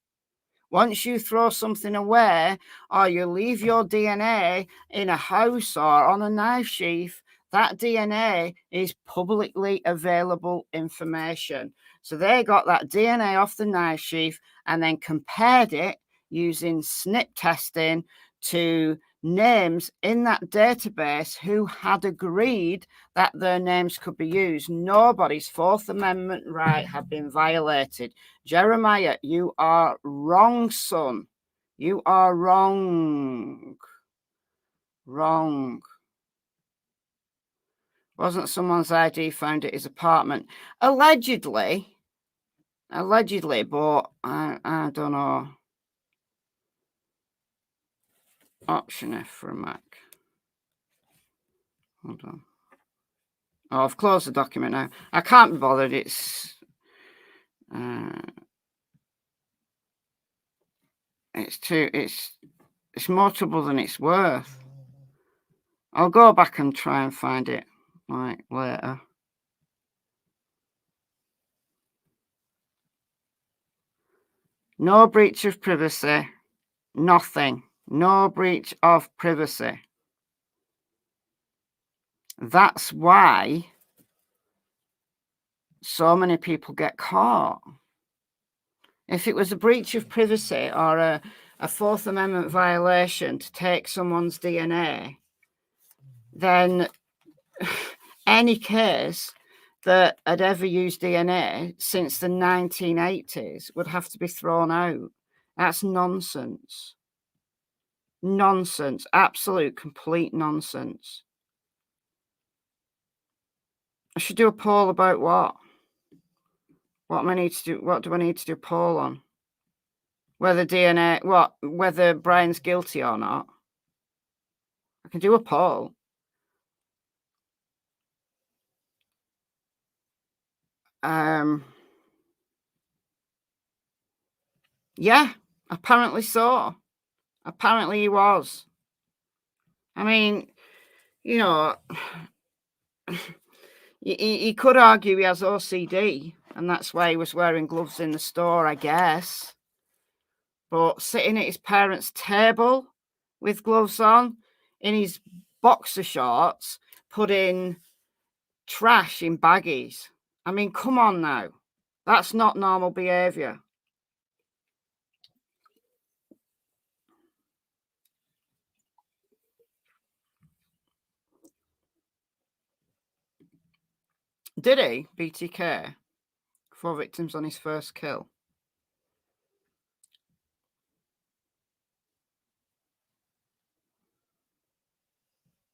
Once you throw something away or you leave your DNA in a house or on a knife sheath, that DNA is publicly available information. So they got that DNA off the knife sheath and then compared it using SNP testing to names in that database who had agreed that their names could be used. Nobody's Fourth Amendment right had been violated. Jeremiah, you are wrong, son. You are wrong. Wrong. Wasn't someone's ID found at his apartment? Allegedly, Allegedly, but I don't know. Option F for a Mac. Hold on. Oh, I've closed the document now. I can't be bothered. It's more trouble than it's worth. I'll go back and try and find it like later. No breach of privacy. Nothing. No breach of privacy. That's why so many people get caught. If it was a breach of privacy or a Fourth Amendment violation to take someone's DNA, then any case that had ever used DNA since the 1980s would have to be thrown out. That's nonsense. Nonsense. Absolute, complete nonsense. I should do a poll about what? What do I need to do? What do I need to do a poll on? Whether DNA, whether Bryan's guilty or not. I can do a poll. Yeah, apparently so. Apparently he was. I mean, you know, he could argue he has OCD, and that's why he was wearing gloves in the store, I guess. But sitting at his parents' table with gloves on, in his boxer shorts, putting trash in baggies. I mean, come on now. That's not normal behaviour. Did he? BTK? 4 victims on his first kill.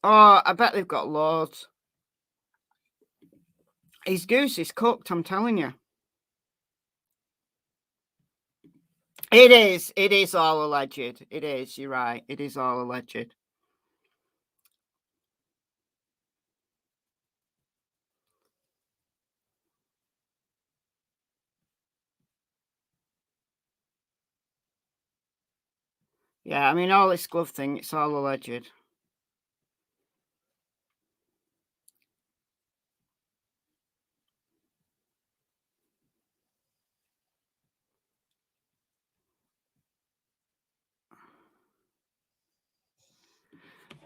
Oh, I bet they've got loads. His goose is cooked, I'm telling you. It is. It is all alleged. It is. You're right. It is all alleged. Yeah, I mean, all this glove thing, it's all alleged.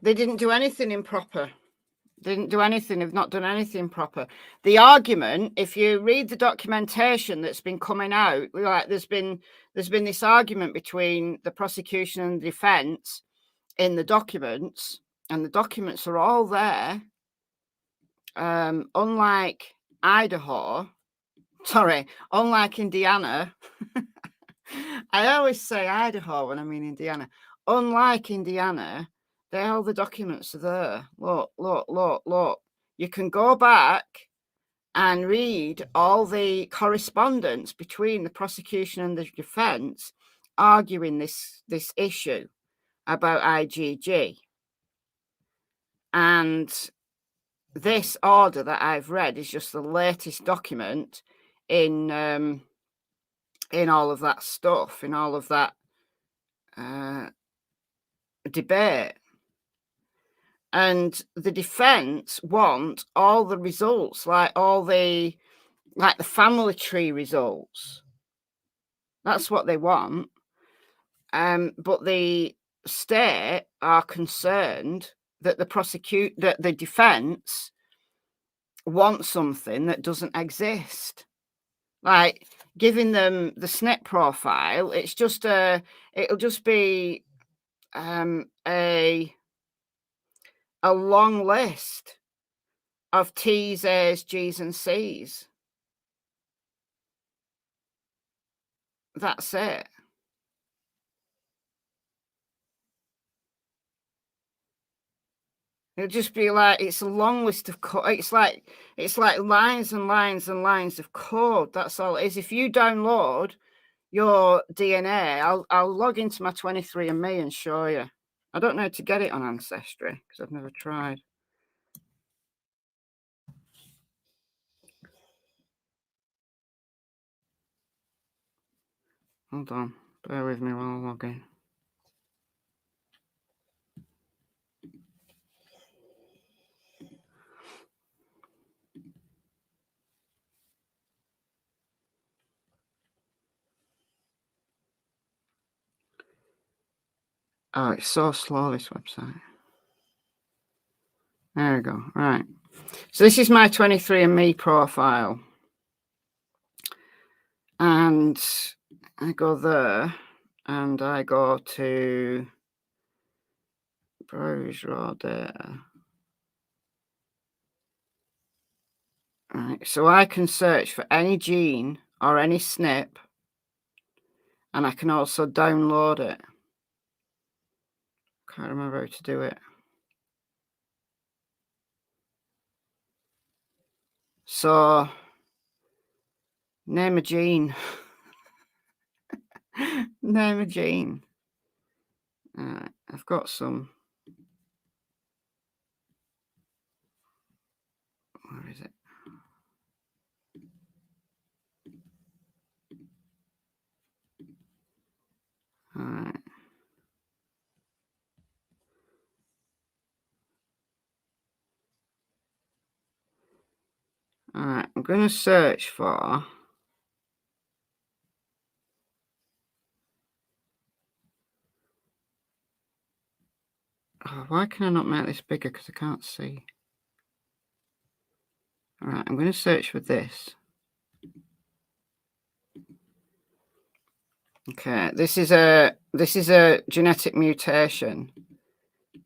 They didn't do anything improper. Didn't do anything. They've not done anything proper. The argument, if you read the documentation that's been coming out, like there's been this argument between the prosecution and the defense in the documents, and the documents are all there. Unlike Indiana, I always say Idaho when I mean Indiana. Unlike Indiana, all the documents are there. Look. You can go back and read all the correspondence between the prosecution and the defense arguing this issue about IGG. And this order that I've read is just the latest document in all of that stuff, in all of that debate. And the defense want all the results, like the family tree results. That's what they want. But the state are concerned that the defense wants something that doesn't exist. Like giving them the SNP profile, it'll just be a long list of T's, A's, G's, and C's. That's it. It'll just be like, it's a long list of code. It's like lines and lines and lines of code. That's all it is. If you download your DNA, I'll log into my 23andMe and show you. I don't know how to get it on Ancestry because I've never tried. Hold on, bear with me while I log in. Oh, it's so slow, this website. There we go. Right. So this is my 23andMe profile. And I go there and I go to browse raw data. Right. So I can search for any gene or any SNP, and I can also download it. Can't remember how to do it. So, name a gene. Name a gene. I've got some. Where is it? All right. All right, I'm going to search for. Oh, why can I not make this bigger? Because I can't see. All right, I'm going to search for this. Okay, this is a genetic mutation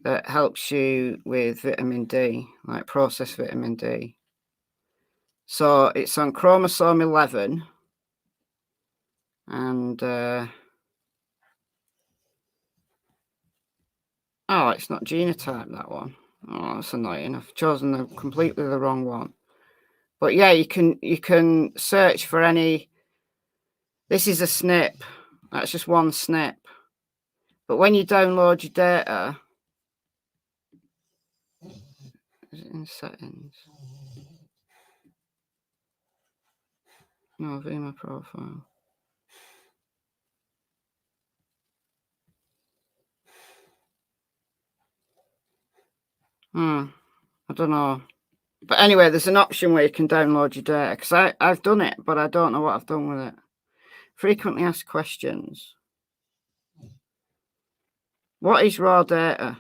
that helps you with vitamin D, like processed vitamin D. So it's on chromosome 11, and oh, it's not genotype, that one. Oh, that's annoying. I've chosen completely the wrong one. But yeah, you can search for any. This is a SNP. That's just one SNP. But when you download your data, is it in settings? No, view my profile. I don't know. But anyway, there's an option where you can download your data, because I've done it, but I don't know what I've done with it. Frequently asked questions. What is raw data?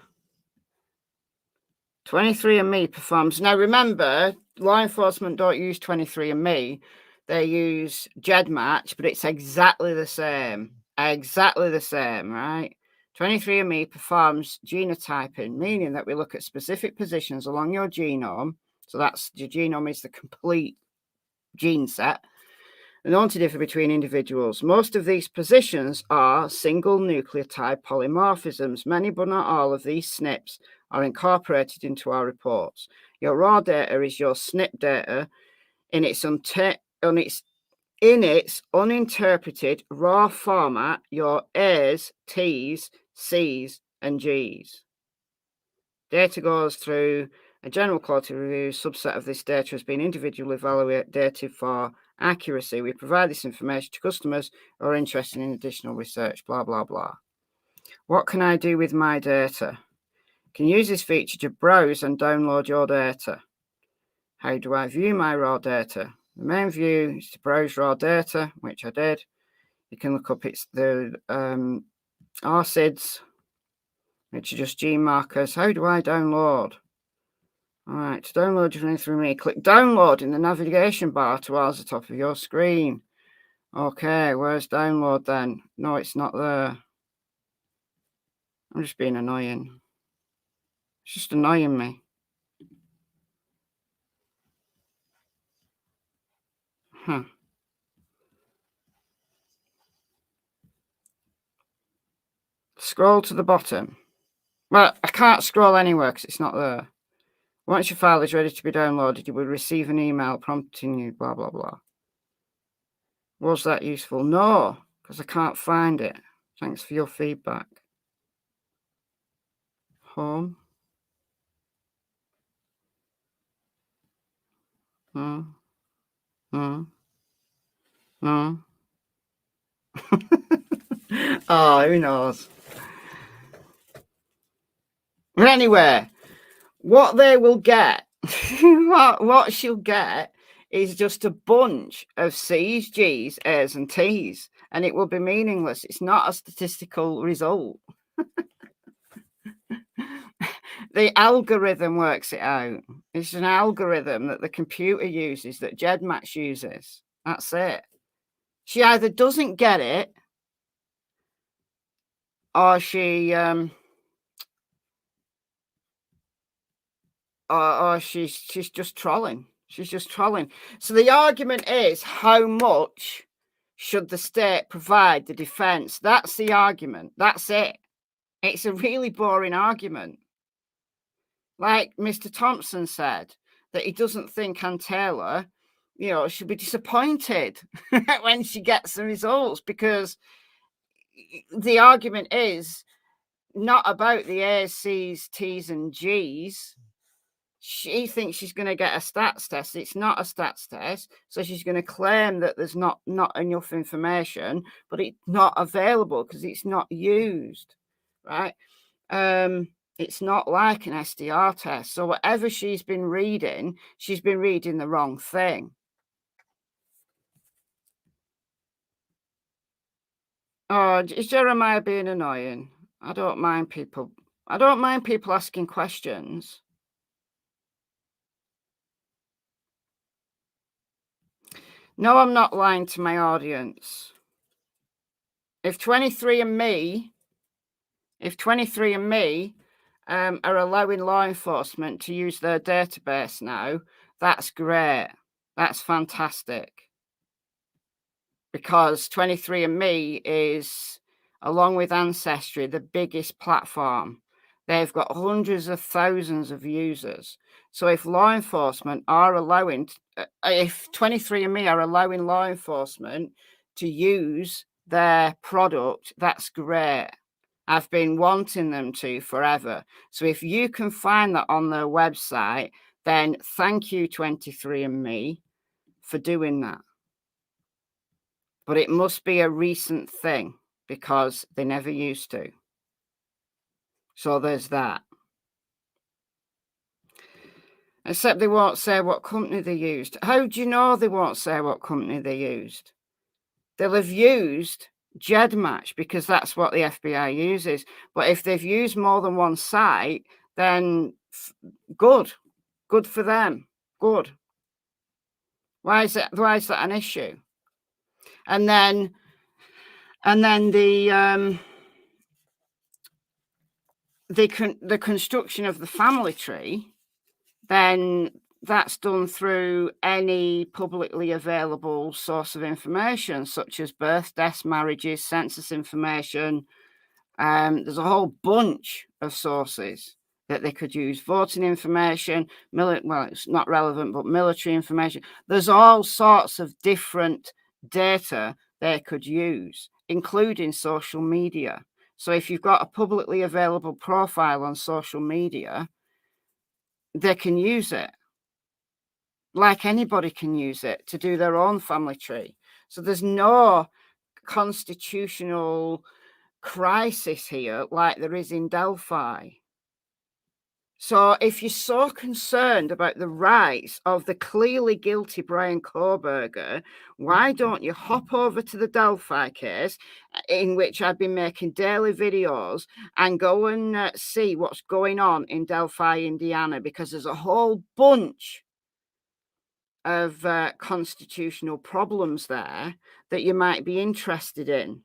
23andMe performs. Now remember, law enforcement don't use 23andMe. They use GEDmatch, but it's exactly the same. Exactly the same, right? 23andMe performs genotyping, meaning that we look at specific positions along your genome. So that's your genome is the complete gene set, and known to differ between individuals. Most of these positions are single nucleotide polymorphisms. Many, but not all, of these SNPs are incorporated into our reports. Your raw data is your SNP data in its uninterpreted raw format, your A's, T's, C's, and G's. Data goes through a general quality review. Subset of this data has been individually evaluated for accuracy. We provide this information to customers who are interested in additional research, blah, blah, blah. What can I do with my data? Can use this feature to browse and download your data. How do I view my raw data? The main view is to browse raw data, which I did. You can look up the RCIDs, which are just gene markers. How do I download? All right, to download your through me, click download in the navigation bar towards the top of your screen. Okay, where's download then? No, it's not there. I'm just being annoying. It's just annoying me. Scroll to the bottom. Well, I can't scroll anywhere because it's not there. Once your file is ready to be downloaded, you will receive an email prompting you, blah, blah, blah. Was that useful? No, because I can't find it. Thanks for your feedback. Home. Oh, who knows? But anyway, what they will get, what she'll get is just a bunch of C's, G's, A's, and T's, and it will be meaningless. It's not a statistical result. The algorithm works it out. It's an algorithm that the computer uses, that GEDmatch uses. That's it. She either doesn't get it, or she or she's just trolling. She's just trolling. So the argument is, how much should the state provide the defense? That's the argument. That's it. It's a really boring argument. Like Mr. Thompson said, that he doesn't think Ann Taylor, should be disappointed when she gets the results, because the argument is not about the A's, C's, T's, and G's. She thinks she's going to get a stats test. It's not a stats test. So she's going to claim that there's not enough information, but it's not available because it's not used, right? It's not like an SDR test. So whatever she's been reading the wrong thing. Oh, is Jeremiah being annoying? I don't mind people asking questions. No, I'm not lying to my audience. If 23andMe are allowing law enforcement to use their database now, that's great. That's fantastic. Because 23andMe is, along with Ancestry, the biggest platform. They've got hundreds of thousands of users. So if law enforcement are allowing, if 23andMe are allowing law enforcement to use their product, that's great. I've been wanting them to forever. So if you can find that on their website, then thank you, 23andMe, for doing that. But it must be a recent thing because they never used to. So there's that. Except they won't say what company they used. How do you know they won't say what company they used? They'll have used GEDmatch because that's what the FBI uses. But if they've used more than one site, then good. Good for them. Good. Why is that an issue? And then the construction of the family tree, then that's done through any publicly available source of information, such as births, deaths, marriages, census information. There's a whole bunch of sources that they could use. Voting information, well, it's not relevant, but military information. There's all sorts of different data they could use, including social media. So if you've got a publicly available profile on social media, they can use it. Like anybody can use it to do their own family tree. So there's no constitutional crisis here like there is in Delphi. So if you're so concerned about the rights of the clearly guilty Bryan Kohberger, why don't you hop over to the Delphi case, in which I've been making daily videos, and go and see what's going on in Delphi, Indiana, because there's a whole bunch of constitutional problems there that you might be interested in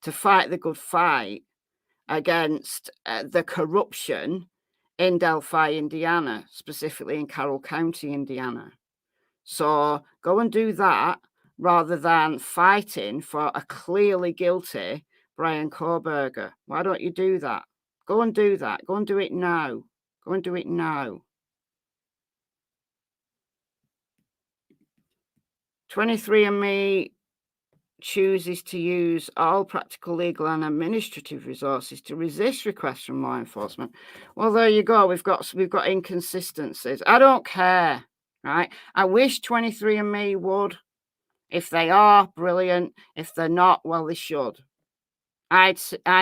to fight the good fight against the corruption in Delphi, Indiana, specifically in Carroll County, Indiana. So go and do that rather than fighting for a clearly guilty Bryan Kohberger. Why don't you do that? Go and do that. Go and do it now. Go and do it now. 23andMe chooses to use all practical, legal and administrative resources to resist requests from law enforcement. Well, there you go. We've got inconsistencies. I don't care, right? I wish 23andMe would. If they are, brilliant. If they're not, well, they should. I'd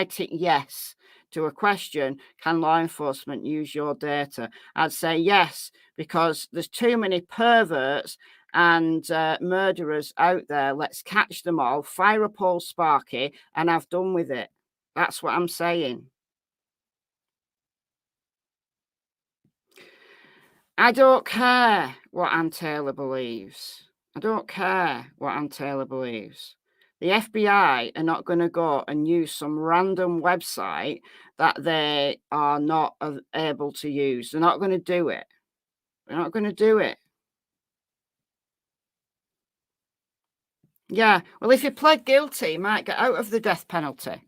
tick yes to a question, can law enforcement use your data? I'd say yes, because there's too many perverts and murderers out there. Let's catch them all, fire up old Sparky, and have done with it. That's what I'm saying. I don't care what Ann Taylor believes. I don't care what Ann Taylor believes. The FBI are not going to go and use some random website that they are not able to use. They're not going to do it. They're not going to do it. Yeah, well, if he pled guilty, he might get out of the death penalty.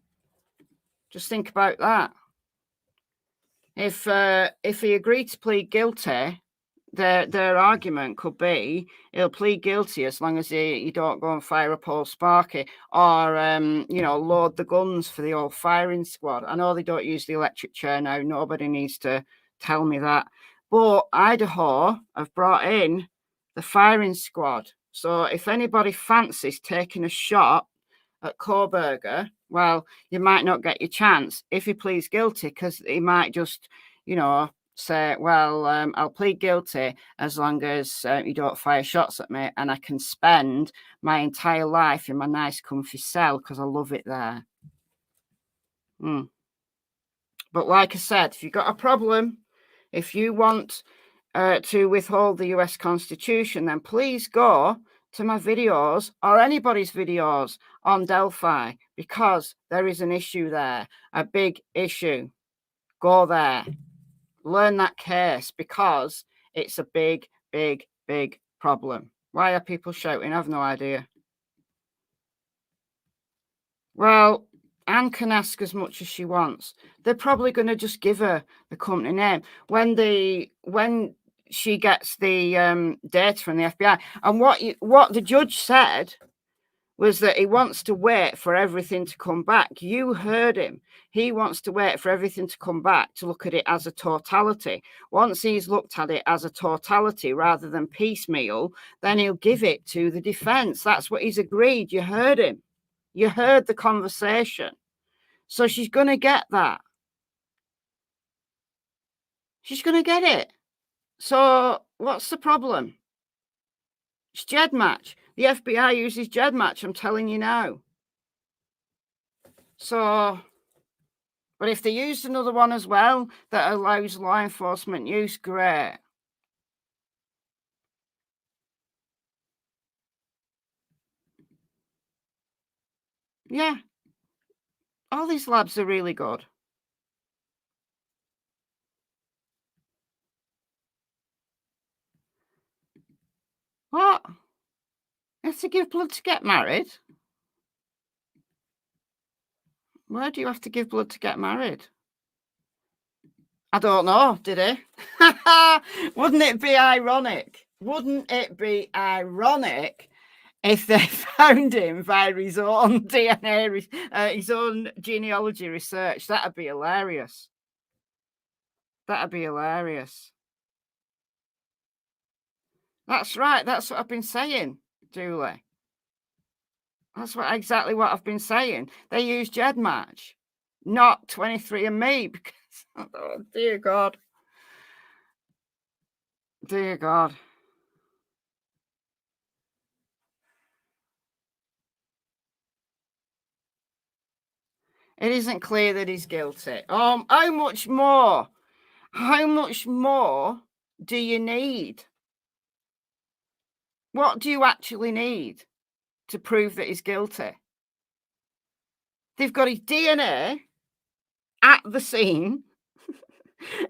Just think about that. If he agreed to plead guilty, their argument could be he'll plead guilty as long as you don't go and fire up old Sparky or load the guns for the old firing squad. I know they don't use the electric chair now. Nobody needs to tell me that. But Idaho have brought in the firing squad. So if anybody fancies taking a shot at Kohberger, well, you might not get your chance if he pleads guilty, because he might just, say, well, I'll plead guilty as long as you don't fire shots at me, and I can spend my entire life in my nice comfy cell because I love it there. But like I said, if you've got a problem, if you want to withhold the US Constitution, then please go to my videos or anybody's videos on Delphi, because there is an issue there, a big issue. Go there. Learn that case, because it's a big, big, big problem. Why are people shouting? I have no idea. Well, Anne can ask as much as she wants. They're probably going to just give her the company name when she gets the data from the FBI. And what the judge said was that he wants to wait for everything to come back. You heard him. He wants to wait for everything to come back to look at it as a totality. Once he's looked at it as a totality rather than piecemeal, then he'll give it to the defense. That's what he's agreed. You heard him. You heard the conversation. So she's going to get that. She's going to get it. So what's the problem? It's GEDmatch. The FBI uses GEDmatch, I'm telling you now. So, but if they used another one as well that allows law enforcement use, great. Yeah. All these labs are really good. What? You have to give blood to get married? Where do you have to give blood to get married? I don't know, did he? Wouldn't it be ironic? Wouldn't it be ironic if they found him via his own DNA, his own genealogy research? That'd be hilarious. That'd be hilarious. That's right. That's what I've been saying, Julie. That's exactly what I've been saying. They use GEDmatch, not 23andMe, because, oh, dear God. Dear God. It isn't clear that he's guilty. How much more? How much more do you need? What do you actually need to prove that he's guilty? They've got his DNA at the scene,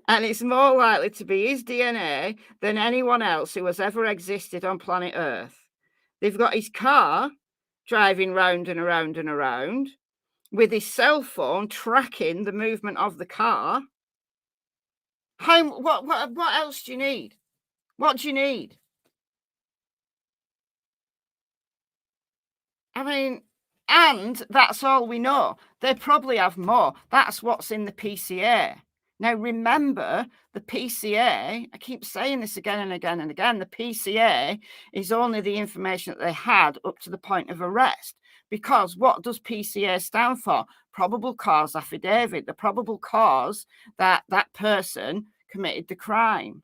and it's more likely to be his DNA than anyone else who has ever existed on planet Earth. They've got his car driving round and around and around with his cell phone tracking the movement of the car. What else do you need? What do you need? I mean, and that's all we know. They probably have more. That's what's in the PCA. Now, remember, the PCA, I keep saying this again and again and again, the PCA is only the information that they had up to the point of arrest. Because what does PCA stand for? Probable cause affidavit, the probable cause that that person committed the crime.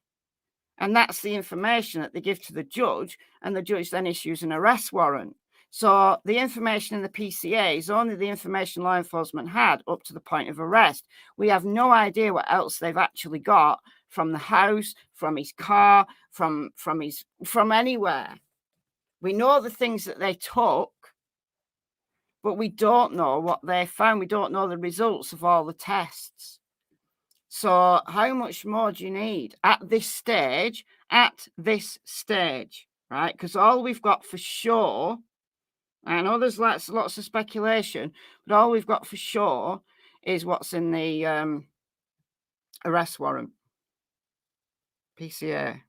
And that's the information that they give to the judge, and the judge then issues an arrest warrant. So the information in the PCA is only the information law enforcement had up to the point of arrest. We have no idea what else they've actually got from the house, from his car, from anywhere. We know the things that they took, but we don't know what they found. We don't know the results of all the tests. So how much more do you need at this stage? At this stage, right? Because all we've got for sure, I know there's lots of speculation, but all we've got for sure is what's in the arrest warrant, PCA.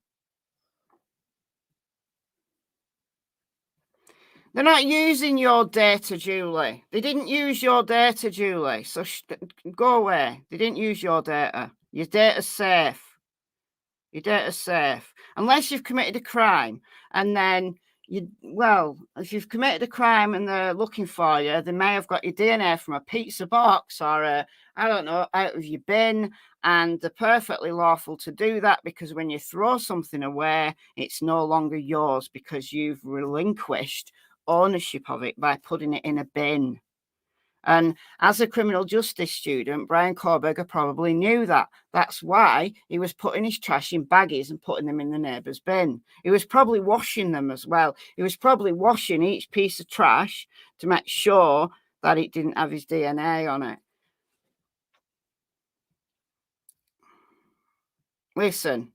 They're not using your data, Julie. They didn't use your data, Julie. So go away. They didn't use your data. Your data's safe. Your data's safe. Unless you've committed a crime. And then, if you've committed a crime and they're looking for you, they may have got your DNA from a pizza box or, out of your bin. And they're perfectly lawful to do that, because when you throw something away, it's no longer yours because you've relinquished ownership of it by putting it in a bin. And as a criminal justice student, Bryan Kohberger probably knew that. That's why he was putting his trash in baggies and putting them in the neighbour's bin. He was probably washing them as well. He was probably washing each piece of trash to make sure that it didn't have his DNA on it. Listen,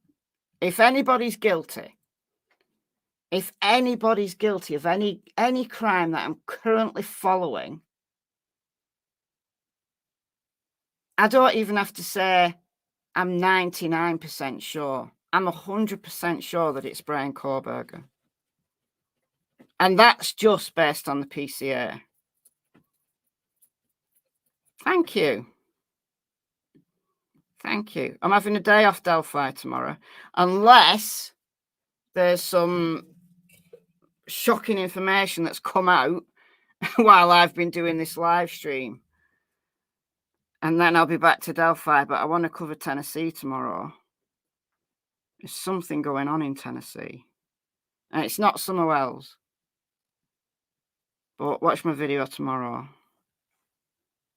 if anybody's guilty of any crime that I'm currently following, I don't even have to say I'm 99% sure. I'm 100% sure that it's Bryan Kohberger. And that's just based on the PCA. Thank you. Thank you. I'm having a day off Delphi tomorrow, unless there's some shocking information that's come out while I've been doing this live stream. And then I'll be back to Delphi, but I want to cover Tennessee tomorrow. There's something going on in Tennessee. And it's not Summer Wells. But watch my video tomorrow.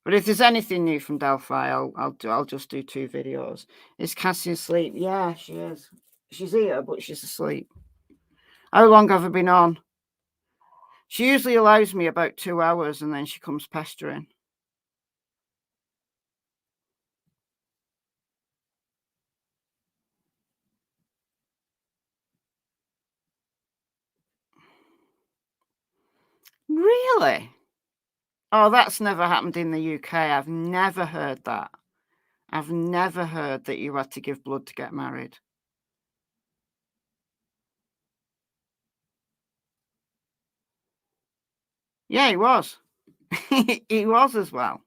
But if there's anything new from Delphi, I'll just do 2 videos. Is Cassie asleep? Yeah, she is. She's here, but she's asleep. How long have I been on? She usually allows me about 2 hours, and then she comes pestering. Really? Oh, that's never happened in the UK. I've never heard that. I've never heard that you had to give blood to get married. Yeah, he was. He was as well.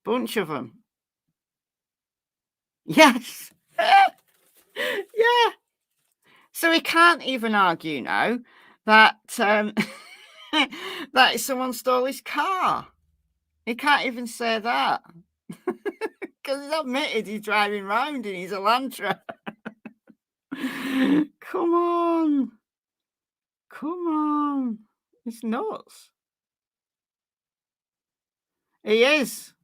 Bunch of them. Yes. Yeah. So he can't even argue now that that someone stole his car. He can't even say that. Because he's admitted he's driving round in his Elantra. Come on. Come on. It's nuts. He is.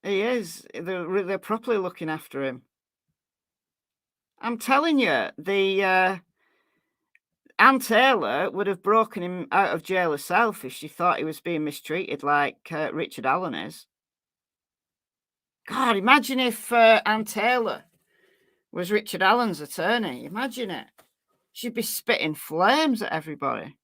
He is. They're properly looking after him. I'm telling you, the Ann Taylor would have broken him out of jail herself if she thought he was being mistreated like Richard Allen is. God, imagine if Ann Taylor was Richard Allen's attorney. Imagine it. She'd be spitting flames at everybody.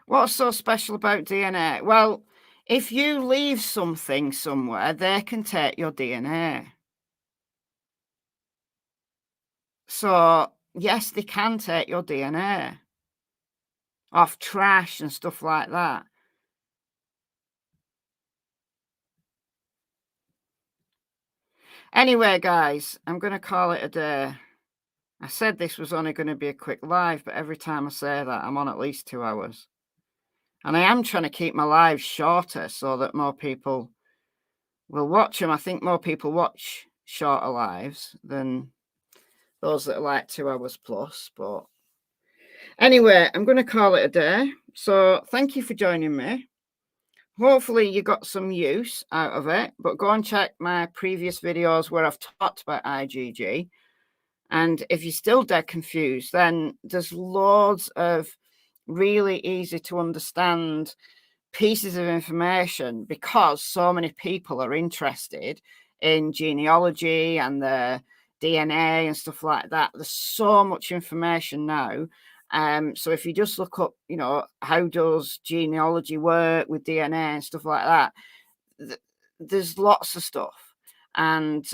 What's so special about DNA? Well, if you leave something somewhere, they can take your DNA. So, yes, they can take your DNA off trash and stuff like that. Anyway, guys, I'm going to call it a day. I said this was only going to be a quick live, but every time I say that, I'm on at least 2 hours. And I am trying to keep my lives shorter so that more people will watch them. I think more people watch shorter lives than those that are like 2 hours plus. But anyway, I'm going to call it a day. So thank you for joining me. Hopefully you got some use out of it, but go and check my previous videos where I've talked about IgG. And if you're still dead confused, then there's loads of really easy to understand pieces of information because so many people are interested in genealogy and the DNA and stuff like that. There's so much information now. So if you just look up, you know, how does genealogy work with DNA and stuff like that, there's lots of stuff. And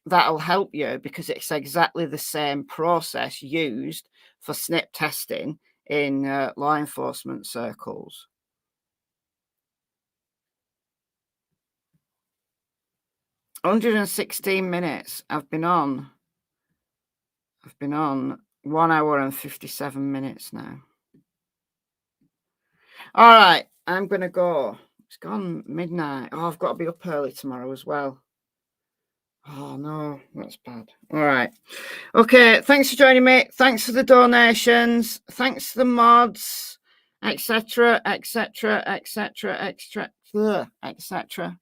that'll help you because it's exactly the same process used for SNP testing in law enforcement circles. "116 minutes. I've been on 1 hour and 57 minutes now. All right, I'm going to go. It's gone midnight. Oh, I've got to be up early tomorrow as well. Oh, no, that's bad. All right. Okay, thanks for joining me. Thanks for the donations. Thanks to the mods, etc., etc., etc., etc., etc.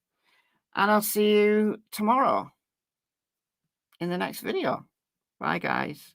And I'll see you tomorrow in the next video. Bye, guys.